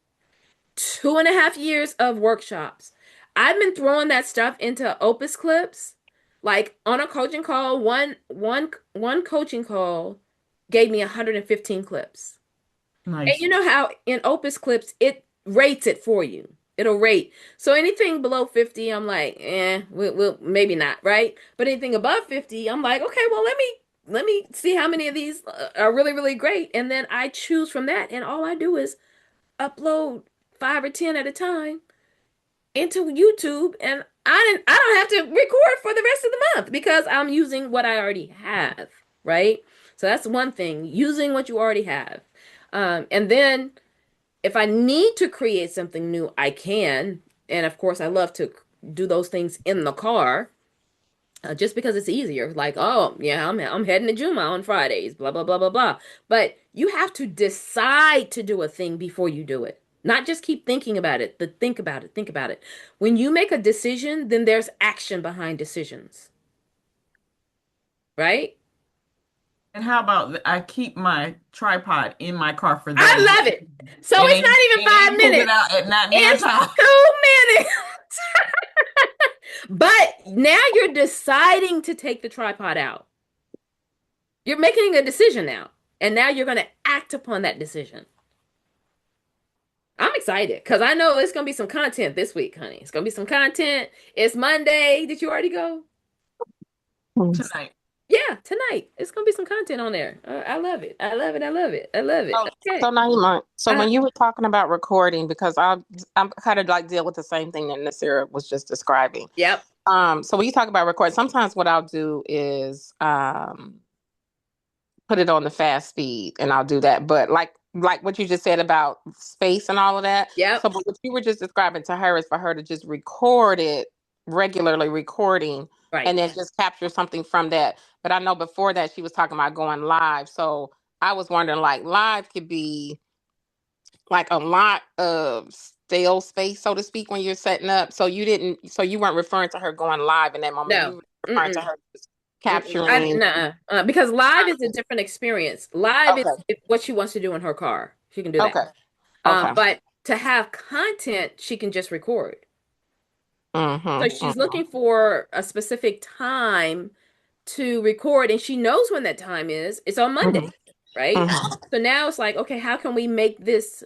2.5 years of workshops. I've been throwing that stuff into Opus Clips, like on a coaching call. One coaching call gave me 115 clips. And Nice. you know how in Opus Clips it rates it for you. It'll rate. So anything below 50, I'm like, we'll maybe not, right? But anything above 50, I'm like, okay, well, let me see how many of these are really, really great. And then I choose from that. And all I do is upload 5 or 10 at a time into YouTube. And I don't have to record for the rest of the month because I'm using what I already have, right? So that's one thing, using what you already have. And then if I need to create something new, I can. And of course, I love to do those things in the car, just because it's easier. Like, oh, yeah, I'm heading to Juma on Fridays, blah, blah, blah, blah, blah. But you have to decide to do a thing before you do it. Not just keep thinking about it, but think about it, think about it. When you make a decision, then there's action behind decisions, right? And how about I keep my tripod in my car for that I exact love it. reason. So It it's ain't not it even five ain't pulled it out minutes. at not damn It's time. 2 minutes. But now you're deciding to take the tripod out. You're making a decision now. And now you're going to act upon that decision. I'm excited because I know it's going to be some content this week, honey. It's going to be some content. It's Monday. Did you already go? Tonight. Yeah, tonight. It's gonna be some content on there. I love it. I love it. I love it. I love it. So, Okay. so Naima, so Uh, when you were talking about recording, because I'm kind of like deal with the same thing that Nasira was just describing. yep. So when you talk about recording, sometimes what I'll do is put it on the fast speed and I'll do that. But like what you just said about space and all of that. Yep. So but what you were just describing to her is for her to just record it regularly recording Right. and then just capture something from that. But I know before that she was talking about going live. So I was wondering like live could be like a lot of stale space, so to speak, when you're setting up. So you weren't referring to her going live in that moment. You No. were referring to Mm-mm. her just Mm-mm. capturing. Nuh-uh. Because live is a different experience. Live Okay. is what she wants to do in her car. She can do that. Okay. Okay. But to have content, she can just record. So she's Mm-hmm. looking for a specific time to record, and she knows when that time is. It's on Mm-hmm. Monday, right? Mm-hmm. So now it's like, okay, how can we make this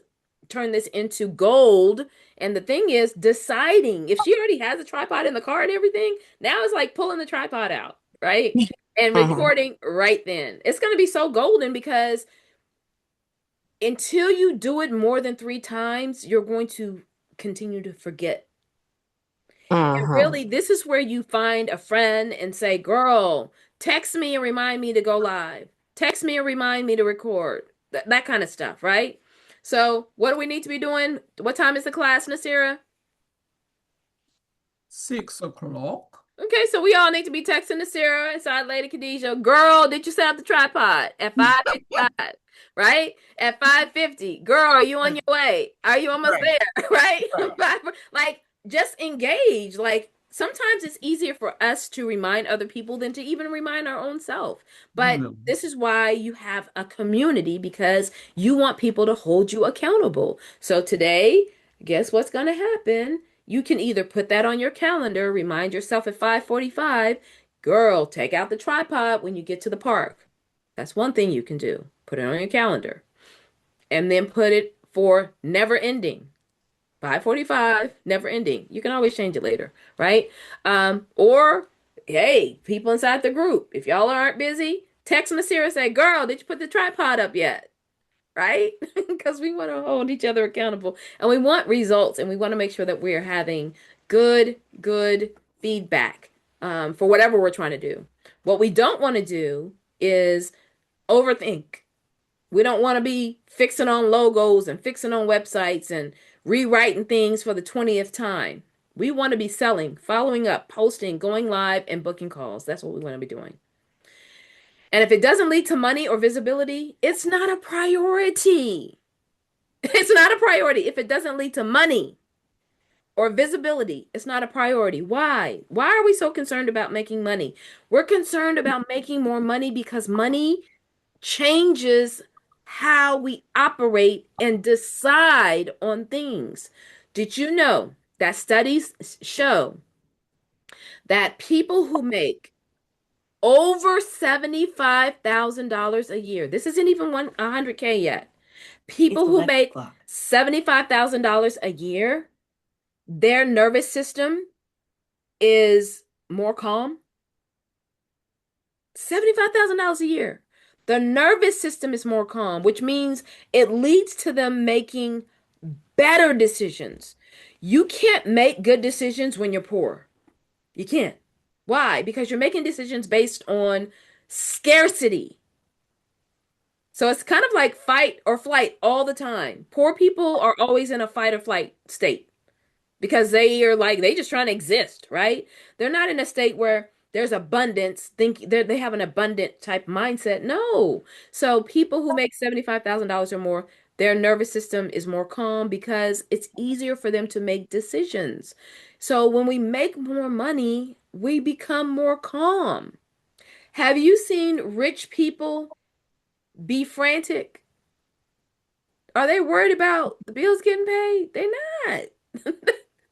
turn this into gold? And the thing is, deciding if she already has a tripod in the car and everything, now it's like pulling the tripod out, right? And Mm-hmm. recording right then. It's going to be so golden because until you do it more than 3 times, you're going to continue to forget. And Mm-hmm. really, this is where you find a friend and say, girl, text me and remind me to go live. Text me and remind me to record. That kind of stuff, right? So, what do we need to be doing? What time is the class, Nasira? 6 o'clock. Okay, so we all need to be texting the Sarah inside Lady Khadijah. Girl, did you set up the tripod at 5:55? Right? At 5:50. Girl, are you on your way? Are you almost Right, there? Right? right. Like, just engage. Like, sometimes it's easier for us to remind other people than to even remind our own self. But Definitely. this is why you have a community because you want people to hold you accountable. So today, guess what's going to happen? You can either put that on your calendar, remind yourself at 5:45, girl, take out the tripod when you get to the park. That's one thing you can do. Put it on your calendar. And then put it for never ending. 5:45, never ending. You can always change it later, right? Or hey, people inside the group, if y'all aren't busy, text Nasira and say, girl, did you put the tripod up yet? Right? Because we want to hold each other accountable and we want results and we want to make sure that we're having good feedback for whatever we're trying to do. What we don't want to do is overthink. We don't want to be fixing on logos and fixing on websites and rewriting things for the 20th time. We want to be selling, following up, posting, going live, and booking calls. That's what we want to be doing. And if it doesn't lead to money or visibility, it's not a priority. It's not a priority. If it doesn't lead to money or visibility, it's not a priority. Why? Why are we so concerned about making money? We're concerned about making more money because money changes how we operate and decide on things. Did you know that studies show that people who make over $75,000 a year, this isn't even 100K yet, people who make $75,000 a year, their nervous system is more calm. $75,000 a year. The nervous system is more calm, which means it leads to them making better decisions. You can't make good decisions when you're poor. You can't. Why? Because you're making decisions based on scarcity. So it's kind of like fight or flight all the time. Poor people are always in a fight or flight state because they are like they just trying to exist, right? They're not in a state where there's abundance, they have an abundant type mindset. No. So people who make $75,000 or more, their nervous system is more calm because it's easier for them to make decisions. So when we make more money, we become more calm. Have you seen rich people be frantic? Are they worried about the bills getting paid? They're not.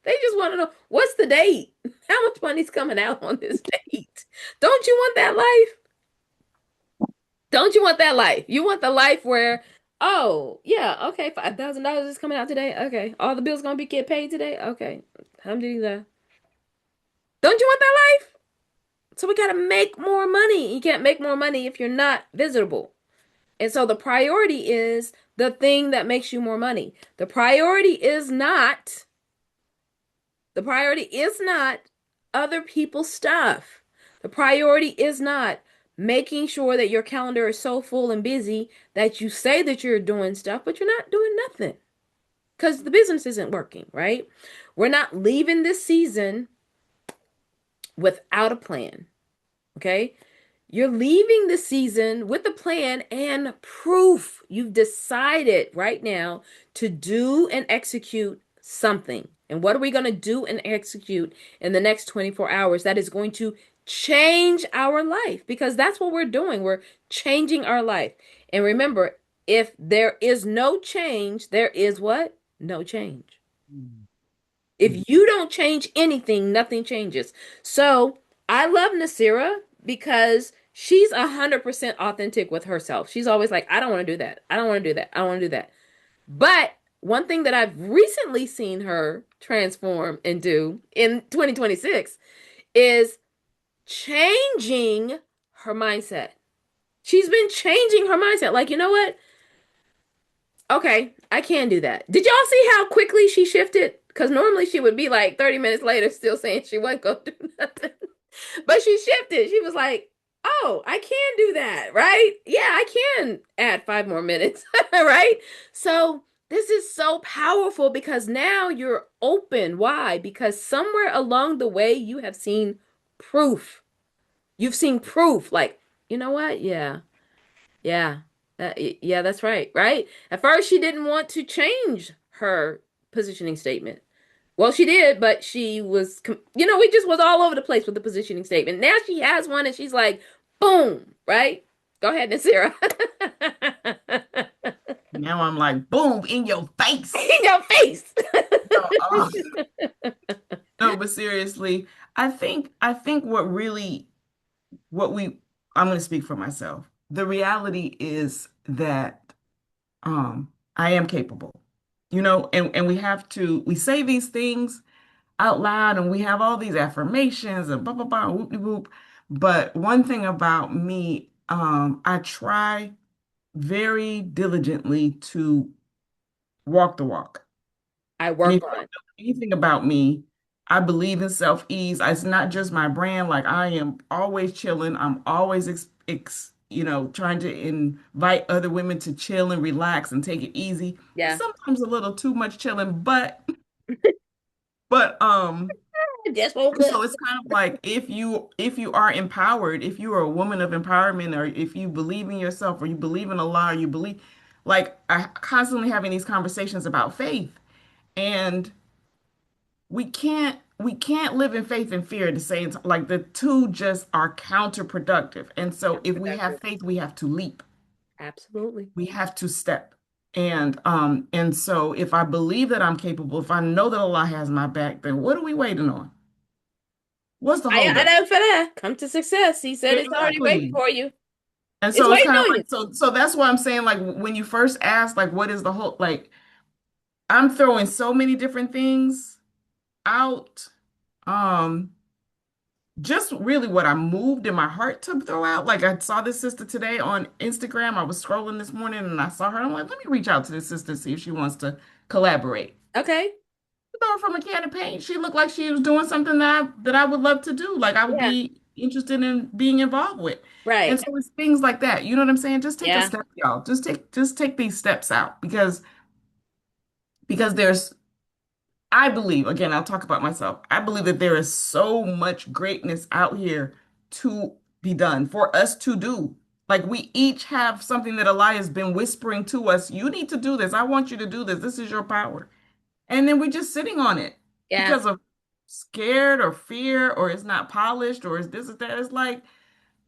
They just want to know what's the date? How much money's coming out on this date? Don't you want that life? Don't you want that life? You want the life where, oh, yeah, okay, $5,000 is coming out today. Okay. All the bills gonna be get paid today. Okay. Alhamdulillah. Don't you want that life? So we got to make more money. You can't make more money if you're not visitable. And so the priority is the thing that makes you more money. The priority is not other people's stuff. The priority is not making sure that your calendar is so full and busy that you say that you're doing stuff, but you're not doing nothing because the business isn't working, right? We're not leaving this season without a plan, okay? You're leaving the season with a plan and proof. You've decided right now to do and execute something. And what are we going to do and execute in the next 24 hours that is going to change our life? Because that's what we're doing. We're changing our life. And remember, if there is no change, there is what? No change. If you don't change anything, nothing changes. So I love Nasira because she's 100% authentic with herself. She's always like, I don't want to do that. I don't want to do that. I don't want to do that. But one thing that I've recently seen her transform and do in 2026 is changing her mindset. She's been changing her mindset. Like, you know what? Okay, I can do that. Did y'all see how quickly she shifted? Because normally she would be like 30 minutes later still saying she wasn't going to do nothing. But she shifted. She was like, oh, I can do that, right? Yeah, I can add 5 more minutes, right? So this is so powerful because now you're open. Why? Because somewhere along the way, you have seen proof. You've seen proof. Like, you know what? Yeah. Yeah. Yeah, that's right. Right? At first, she didn't want to change her positioning statement. Well, she did, but she was, we just was all over the place with the positioning statement. Now she has one and she's like, boom, right? Go ahead, Nasira. Now I'm like, boom, in your face. In your face. No, no, but seriously, I think what really what we I'm going to speak for myself. The reality is that I am capable. And we say these things out loud and we have all these affirmations and blah blah blah whoop whoop. But one thing about me, I try very diligently to walk the walk. I And work if you don't on. know anything about me, I believe in self-ease. It's not just my brand. Like I am always chilling. I'm always trying to invite other women to chill and relax and take it easy. Yeah. Sometimes a little too much chilling, but I just woke so up. it's kind of like if you are empowered, if you are a woman of empowerment, or if you believe in yourself, or you believe in Allah, or you believe, like I constantly having these conversations about faith, and we can't live in faith and fear at the same time. Like the two just are counterproductive. And so if we have Productive. faith, we have to leap. Absolutely. We have to step. And so if I believe that I'm capable, if I know that Allah has my back, then what are we waiting on? What's the I holdup? know for that. Come to success. He said it's already waiting Exactly. for you. And It's so it's waiting kind of on like you. so that's why I'm saying, like, when you first asked, like, what is the whole, like, I'm throwing so many different things out. Um just really what I moved in my heart to throw out. Like I saw this sister today on Instagram. I was scrolling this morning and I saw her. I'm like, let me reach out to this sister and see if she wants to collaborate. Okay. Throw her from a can of paint. She looked like she was doing something that I would love to do. Like I would Yeah. be interested in being involved with. And Right. so it's things like that. You know what I'm saying? Just take a Yeah. step, y'all. Just take these steps out because there's I believe, again, I'll talk about myself. I believe that there is so much greatness out here to be done, for us to do. Like we each have something that Allah has been whispering to us. You need to do this. I want you to do this. This is your power. And then we're just sitting on it Yeah. because of scared or fear, or it's not polished, or it's this or that. It's like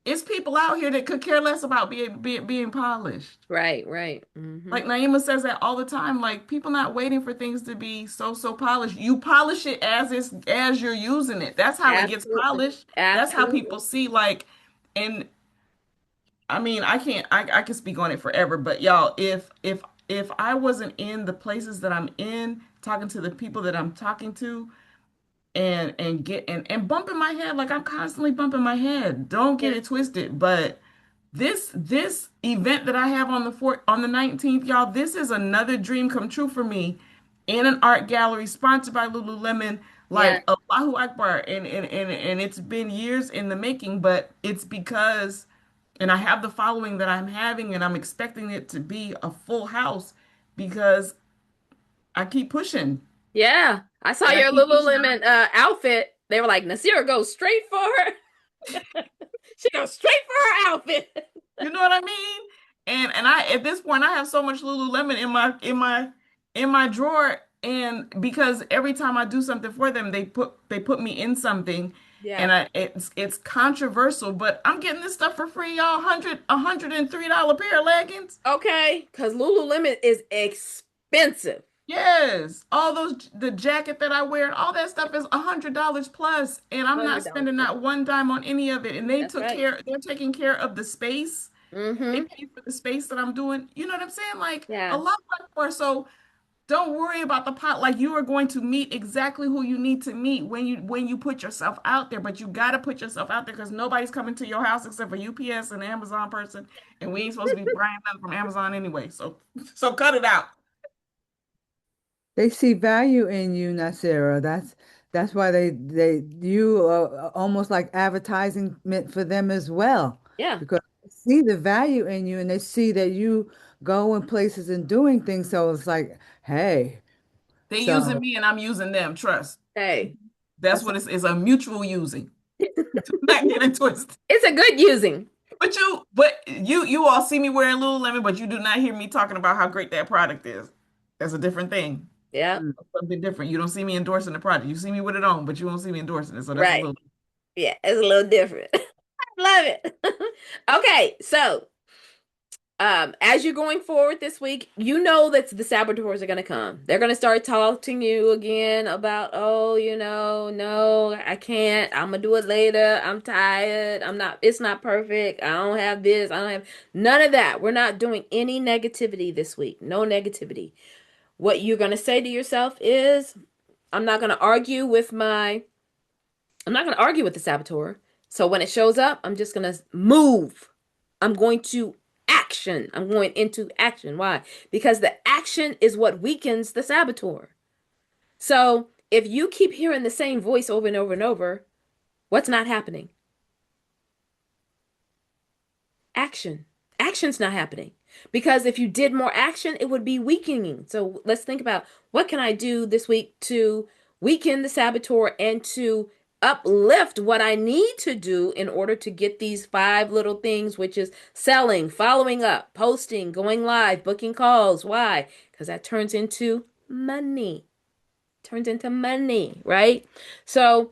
it's people out here that could care less about being polished. Right. Right. Like Naima says that all the time. Like people not waiting for things to be so polished. You polish it as you're using it. That's how it gets Absolutely. polished. That's how Absolutely. people see, like, and I mean I can't I can speak on it forever, but y'all, if I wasn't in the places that I'm in, talking to the people that I'm talking to, and bumping my head, like I'm constantly bumping my head. Don't get Yeah. it twisted, but this event that I have on the 19th, y'all, this is another dream come true for me in an art gallery sponsored by Lululemon. Yeah. Like Allahu Akbar, and it's been years in the making, but it's because, and I have the following that I'm having, and I'm expecting it to be a full house because I keep pushing Yeah. I saw and I your keep pushing. Lululemon outfit. They were like, Nasira goes straight for her. She goes straight for her outfit. You know what I mean? And I, at this point, I have so much Lululemon in my drawer, and because every time I do something for them, they put me in something, Yeah. and it's controversial, but I'm getting this stuff for free, y'all. $103 pair of leggings. Okay. Because Lululemon is expensive. Yes, all those, the jacket that I wear, and all that stuff is $100 plus, and I'm not $100. spending not one dime on any of it. And That's right. they're taking care of the space. They Mm-hmm. pay for the space that I'm doing. You know what I'm saying? Like a Yeah. lot more. So don't worry about the pot. Like you are going to meet exactly who you need to meet when you put yourself out there. But you got to put yourself out there because nobody's coming to your house except for UPS and Amazon person, and we ain't supposed to be buying nothing from Amazon anyway. So cut it out. They see value in you, Nasira. That's why they you are almost like advertising meant for them as well, Yeah. because they see the value in you and they see that you go in places and doing things. So it's like, hey, They using so me and I'm using them. Trust. Hey. That's that's what it's a mutual using. Not get it twisted. It's a good using. But you all see me wearing Lululemon, but you do not hear me talking about how great that product is. That's a different thing. Yeah. mm. Something different. You don't see me endorsing the product. You see me with it on, but you won't see me endorsing it. So that's a Right. little. Yeah. It's a little different. Love it. Okay. So, as you're going forward this week, you know that the saboteurs are going to come. They're going to start talking to you again about, oh, no, I can't. I'm going to do it later. I'm tired. It's not perfect. I don't have this. I don't have none of that. We're not doing any negativity this week. No negativity. What you're going to say to yourself is, I'm not going to argue with my, I'm not going to argue with the saboteur. So when it shows up, I'm just going to move. I'm going to action. I'm going into action. Why? Because the action is what weakens the saboteur. So if you keep hearing the same voice over and over and over, what's not happening? Action. Action's not happening. Because if you did more action, it would be weakening. So let's think about what can I do this week to weaken the saboteur and to uplift what I need to do in order to get these five little things, which is selling, following up, posting, going live, booking calls. Why? Because that turns into money. Turns into money, right? So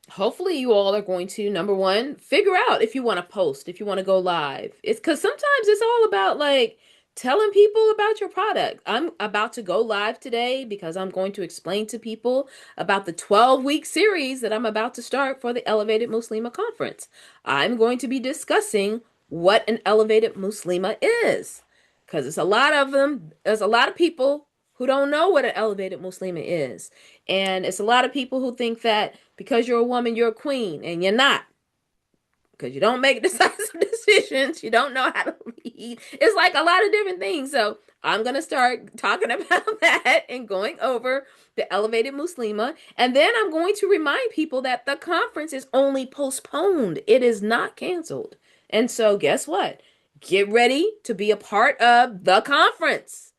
hopefully you all are going to, number one, figure out if you want to post, if you want to go live. It's because sometimes it's all about like telling people about your product. I'm about to go live today because I'm going to explain to people about the 12-week series that I'm about to start for the Elevated Muslima Conference. I'm going to be discussing what an Elevated Muslima is because it's a lot of them. There's a lot of people who don't know what an Elevated Muslima is. And it's a lot of people who think that because you're a woman, you're a queen, and you're not. Because you don't make decisive decisions, you don't know how to lead. It's like a lot of different things. So I'm gonna start talking about that and going over the elevated Muslima. And then I'm going to remind people that the conference is only postponed. It is not canceled. And so guess what? Get ready to be a part of the conference.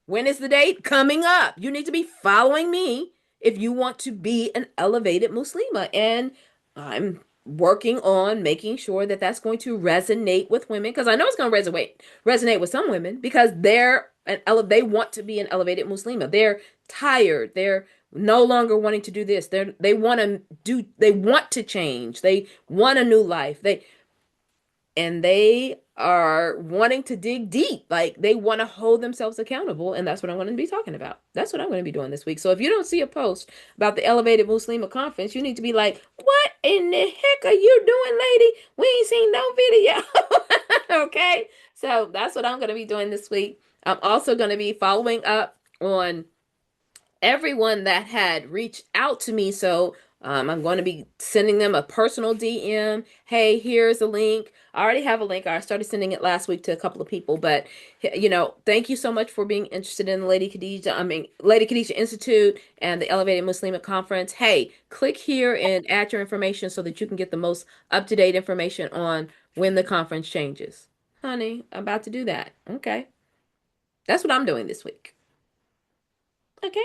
When is the date? Coming up. You need to be following me if you want to be an elevated Muslima. And I'm working on making sure that that's going to resonate with women because I know it's going to resonate with some women because they want to be an elevated Muslima. They're tired. They're no longer wanting to do this. They want to change. They want a new life. They are wanting to dig deep. Like they want to hold themselves accountable. And that's what I'm going to be talking about. That's what I'm going to be doing this week. So if you don't see a post about the Elevated Muslima Conference, you need to be like, what in the heck are you doing, lady? We ain't seen no video. Okay. So that's what I'm going to be doing this week. I'm also going to be following up on everyone that had reached out to me. So I'm going to be sending them a personal DM. Hey, here's a link. I already have a link. I started sending it last week to a couple of people, but thank you so much for being interested in the Lady Khadijah Institute and the Elevated Muslim Conference. Hey, click here and add your information so that you can get the most up-to-date information on when the conference changes. Honey, I'm about to do that. Okay. That's what I'm doing this week. Okay.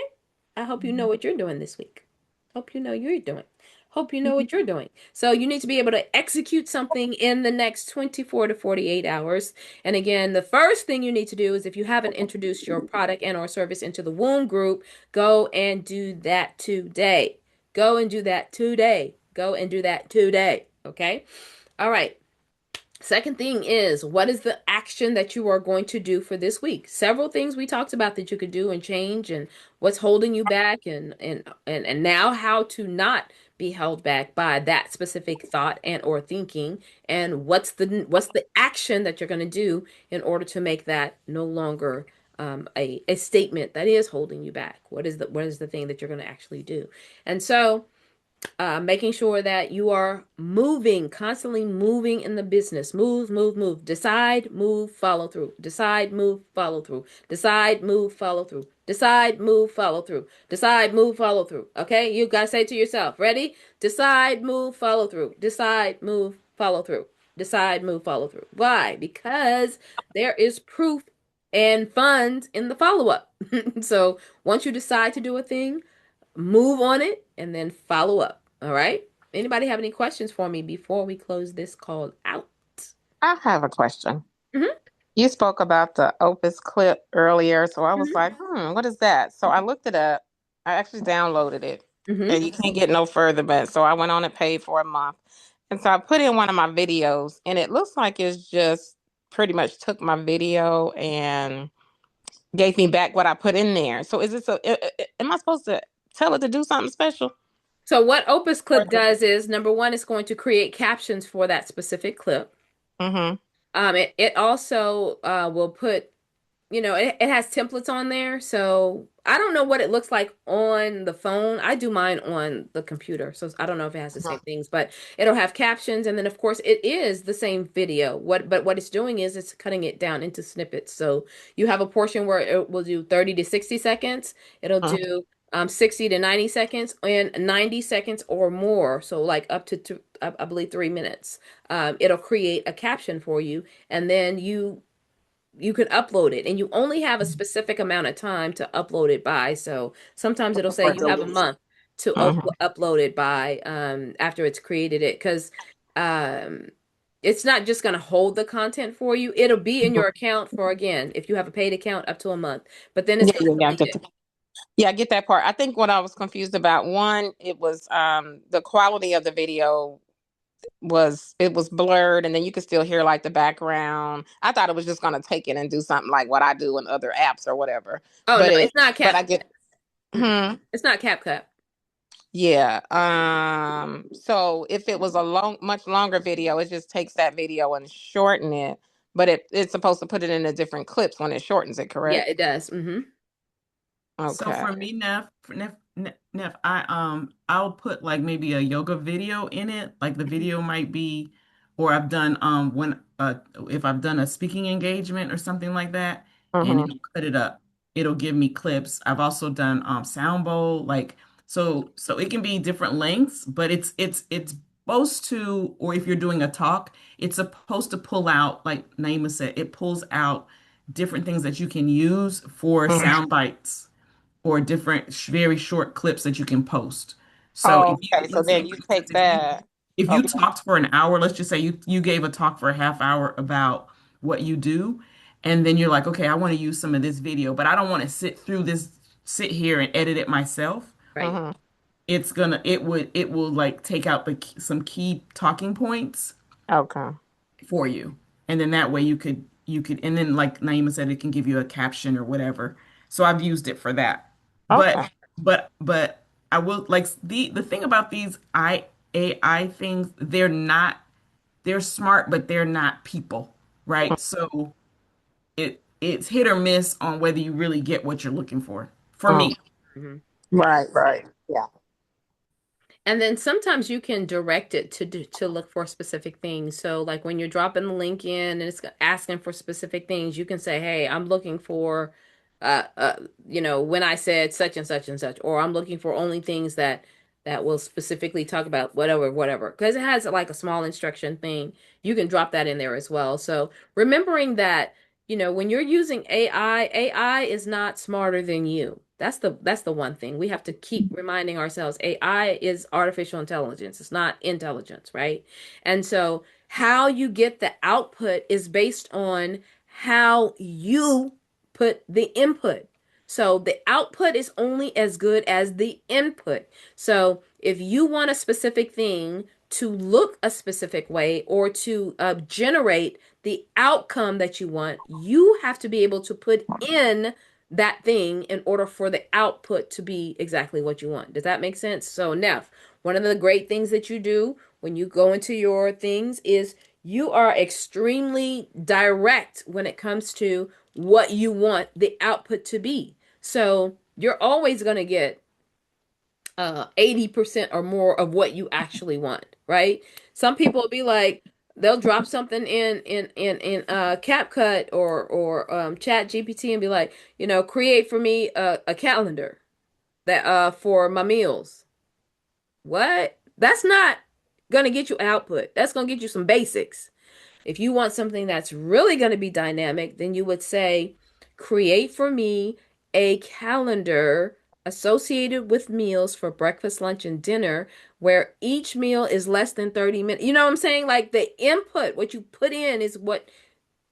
I hope you know what you're doing this week. Hope you know you're doing. Hope you know what you're doing. So you need to be able to execute something in the next 24 to 48 hours. And again, the first thing you need to do is if you haven't introduced your product and or service into the womb group, go and do that today. Go and do that today. Go and do that today. Okay? All right. Second thing is, what is the action that you are going to do for this week? Several things we talked about that you could do and change, and what's holding you back, and now how to not be held back by that specific thought and or thinking, and what's the action that you're going to do in order to make that no longer a statement that is holding you back. What is the thing that you're going to actually do? And so making sure that you are moving, constantly moving in the business. Move, move, move. Decide, move, follow through. Decide, move, follow through. Decide, move, follow through. Decide, move, follow through. Decide, move, follow through. Okay? You guys say to yourself, ready? Decide, move, follow through. Decide, move, follow through. Decide, move, follow through. Why? Because there is proof and funds in the follow up. So once you decide to do a thing, move on it and then follow up. All right. Anybody have any questions for me before we close this call out? I have a question. Hmm. You spoke about the Opus clip earlier, so I was Hmm. like, what is that? So I looked it up. I actually downloaded it, Hmm. and you can't get no further. But so I went on and paid for a month, and so I put in one of my videos, and it looks like it's just pretty much took my video and gave me back what I put in there. So is this am I supposed to tell it to do something special? So what Opus Clip does is number one, it's going to create captions for that specific clip. Mm-hmm. It also will put it has templates on there. So I don't know what it looks like on the phone. I do mine on the computer. So I don't know if it has the same things, but it'll have captions. And then of course it is the same video. What it's doing is it's cutting it down into snippets. So you have a portion where it will do 30 to 60 seconds. It'll do 60 to 90 seconds and 90 seconds or more. So like up to I believe 3 minutes. It'll create a caption for you. And then you can upload it and you only have a specific amount of time to upload it by. So sometimes it'll say you have a month to Mm-hmm. upload it by after it's created it because um it's not just going to hold the content for you. It'll be in your account for again if you have a paid account up to a month, but then it's Yeah, going yeah, to yeah, I delete get it. that. Yeah, I get that part. I think what I was confused about, one, it was the quality of the video was blurred, and then you could still hear like the background. I thought it was just gonna take it and do something like what I do in other apps or whatever. Oh no, But it's not but cap. I get, Mm-mm. hmm, It's not CapCut. yeah. So if it was a much longer video, it just takes that video and shorten it. But it's supposed to put it in a different clips when it shortens it, Yeah, correct? it does. Hmm. So Okay. for me, Neff, I'll put like maybe a yoga video in it. Like the video might be, or I've done when if I've done a speaking engagement or something like that, and Mm-hmm. it'll cut it up. It'll give me clips. I've also done sound bowl, like so it can be different lengths, but it's supposed to, or if you're doing a talk, it's supposed to pull out, like Naima said, it pulls out different things that you can use for sound bites or different very short clips that you can post. So Oh, if you, okay. So let's say then for you instance, take that. if you Okay. talked for an hour, let's just say you gave a talk for a half hour about what you do, and then you're like, okay, I want to use some of this video, but I don't want to sit here and edit it myself. Right. Mm-hmm. It will like take out some key talking points Okay. for you. And then that way you could and then like Naima said, it can give you a caption or whatever. So I've used it for that. But Okay. but I will like the thing about these AI things, they're smart, but they're not people, right? So it's hit or miss on whether you really get what you're looking for Mm. me. Mhm. Right, right. Yeah. And then sometimes you can direct it to look for specific things. So like when you're dropping the link in and it's asking for specific things, you can say, "Hey, I'm looking for uh uh when I said such and such," or I'm looking for only things that will specifically talk about whatever whatever. Because it has like a small instruction thing. You can drop that in there as well. So remembering that when you're using AI is not smarter than you. That's the one thing. We have to keep reminding ourselves AI is artificial intelligence. It's not intelligence, right? And so how you get the output is based on how you put the input. So the output is only as good as the input. So if you want a specific thing to look a specific way or to generate the outcome that you want, you have to be able to put in that thing in order for the output to be exactly what you want. Does that make sense? So, Neff, one of the great things that you do when you go into your things is you are extremely direct when it comes to what you want the output to be. So, you're always going to get 80% or more of what you actually want, right? Some people will be like, they'll drop something in CapCut or Chat GPT and be like, create for me a calendar that for my meals. What? That's not gonna get you output. That's gonna get you some basics. If you want something that's really going to be dynamic, then you would say, create for me a calendar associated with meals for breakfast, lunch, and dinner, where each meal is less than 30 minutes. You know what I'm saying? Like the input, what you put in is what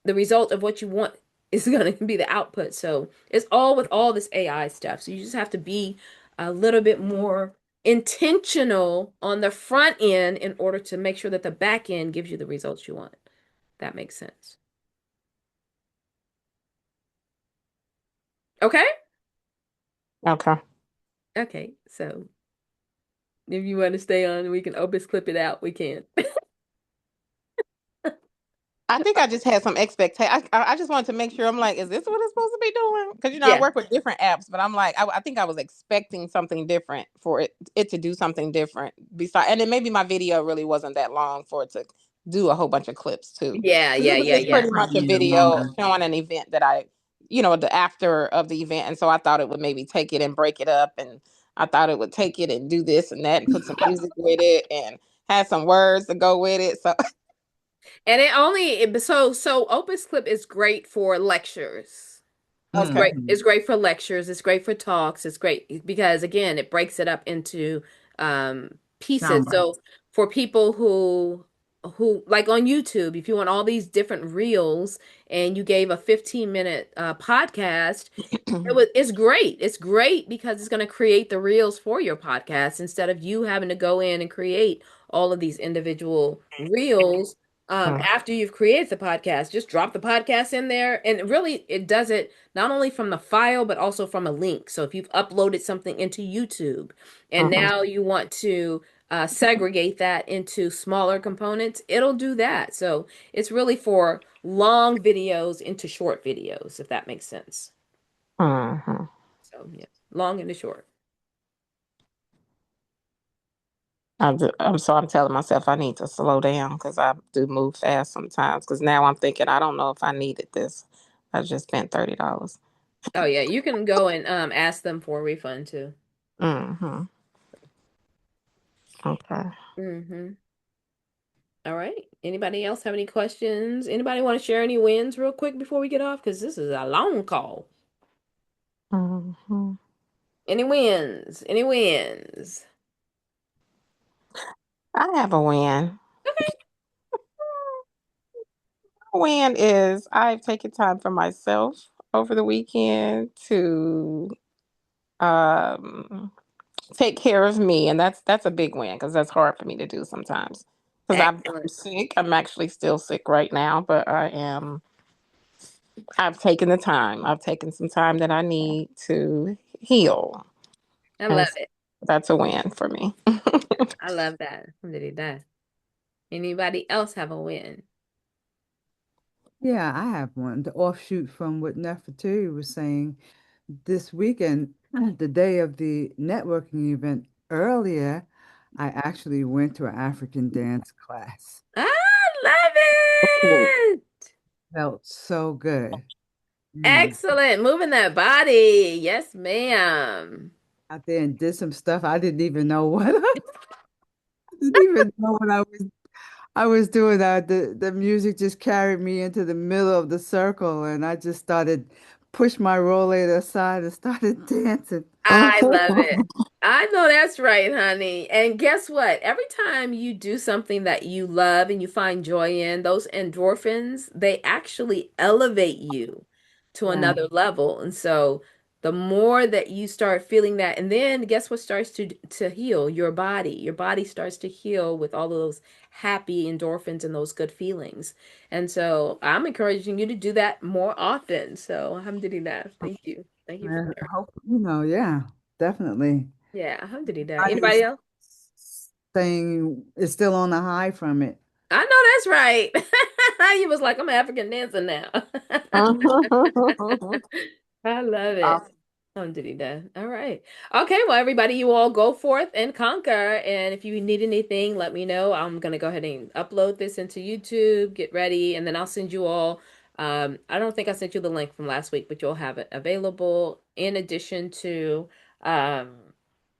the result of what you want is going to be the output. So it's all with all this AI stuff. So you just have to be a little bit more intentional on the front end in order to make sure that the back end gives you the results you want. That makes sense. Okay? Okay. Okay. So if you want to stay on, we can Opus clip it out. We can. I think I just had some expectation. I just wanted to make sure. I'm like, is this what it's supposed to be doing? Because I Yeah. work with different apps, but I'm like, I think I was expecting something different for it to do something different. Besides, and then maybe my video really wasn't that long for it to do a whole bunch of clips too. Yeah, 'Cause yeah, it was yeah, just yeah. pretty much a Probably video longer. showing an event that the after of the event, and so I thought it would maybe take it and break it up, and I thought it would take it and do this and that and put some music with it and have some words to go with it. So And so Opus Clip is great for lectures. It's okay. great. Hmm. It's great for lectures. It's great for talks. It's great because again, it breaks it up into pieces. Sound So bites. for people who like on YouTube, if you want all these different reels and you gave a 15-minute podcast, it's great. It's great because it's going to create the reels for your podcast instead of you having to go in and create all of these individual reels after you've created the podcast. Just drop the podcast in there, and really, it does it not only from the file but also from a link. So if you've uploaded something into YouTube, and Mhm. now you want to segregate that into smaller components, it'll do that. So it's really for long videos into short videos, if that makes sense. Mhm. So yeah, long and the short. So I'm telling myself I need to slow down because I do move fast sometimes. Because now I'm thinking I don't know if I needed this. I just spent $30. Oh yeah, you can go and ask them for a refund too. Hmm. Okay. Mm-hmm. All right. Anybody else have any questions? Anybody want to share any wins real quick before we get off? Because this is a long call. Hmm. Any wins? Any wins? I have a win. Okay. Win is I've taken time for myself over the weekend to um, take care of me, and that's a big win because that's hard for me to do sometimes. Because I'm Excellent. sick. I'm actually still sick right now, but I've taken the time. I've taken some time that I need to heal. I And love it. that's a win for me. I love that. Alhamdulillah. Anybody else have a win? Yeah, I have one. The offshoot from what Nefertiti was saying, this weekend, the day of the networking event earlier, I actually went to an African dance class. I love Oh. it. Felt so good. Excellent. Moving that body. Yes, ma'am. Out there and did some stuff I didn't even know what I didn't even know what I was doing. The music just carried me into the middle of the circle, and I just started pushed my rollator aside and started dancing. I love it. I know that's right, honey. And guess what? Every time you do something that you love and you find joy in, those endorphins, they actually elevate you to Yeah. another level. And so the more that you start feeling that, and then guess what starts to heal? Your body. Your body starts to heal with all of those happy endorphins and those good feelings. And so I'm encouraging you to do that more often. So alhamdulillah. Thank you. Thank you for And sharing. hope, yeah, definitely. Yeah, alhamdulillah. Anybody Body's else? saying it's still on the high from it. I know that's right. You was like, I'm African dancer now. I love it. Alhamdulillah. All right. Okay, well, everybody, you all go forth and conquer. And if you need anything, let me know. I'm gonna go ahead and upload this into YouTube, get ready, and then I'll send you all. I don't think I sent you the link from last week, but you'll have it available in addition to um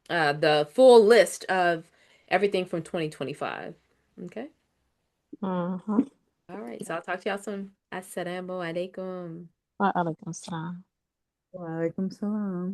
the full list of everything from 2025. Okay. Mhm. All right. So I'll talk to y'all soon. Assalamu alaikum. Wa alaikum salam. Walaikum salam.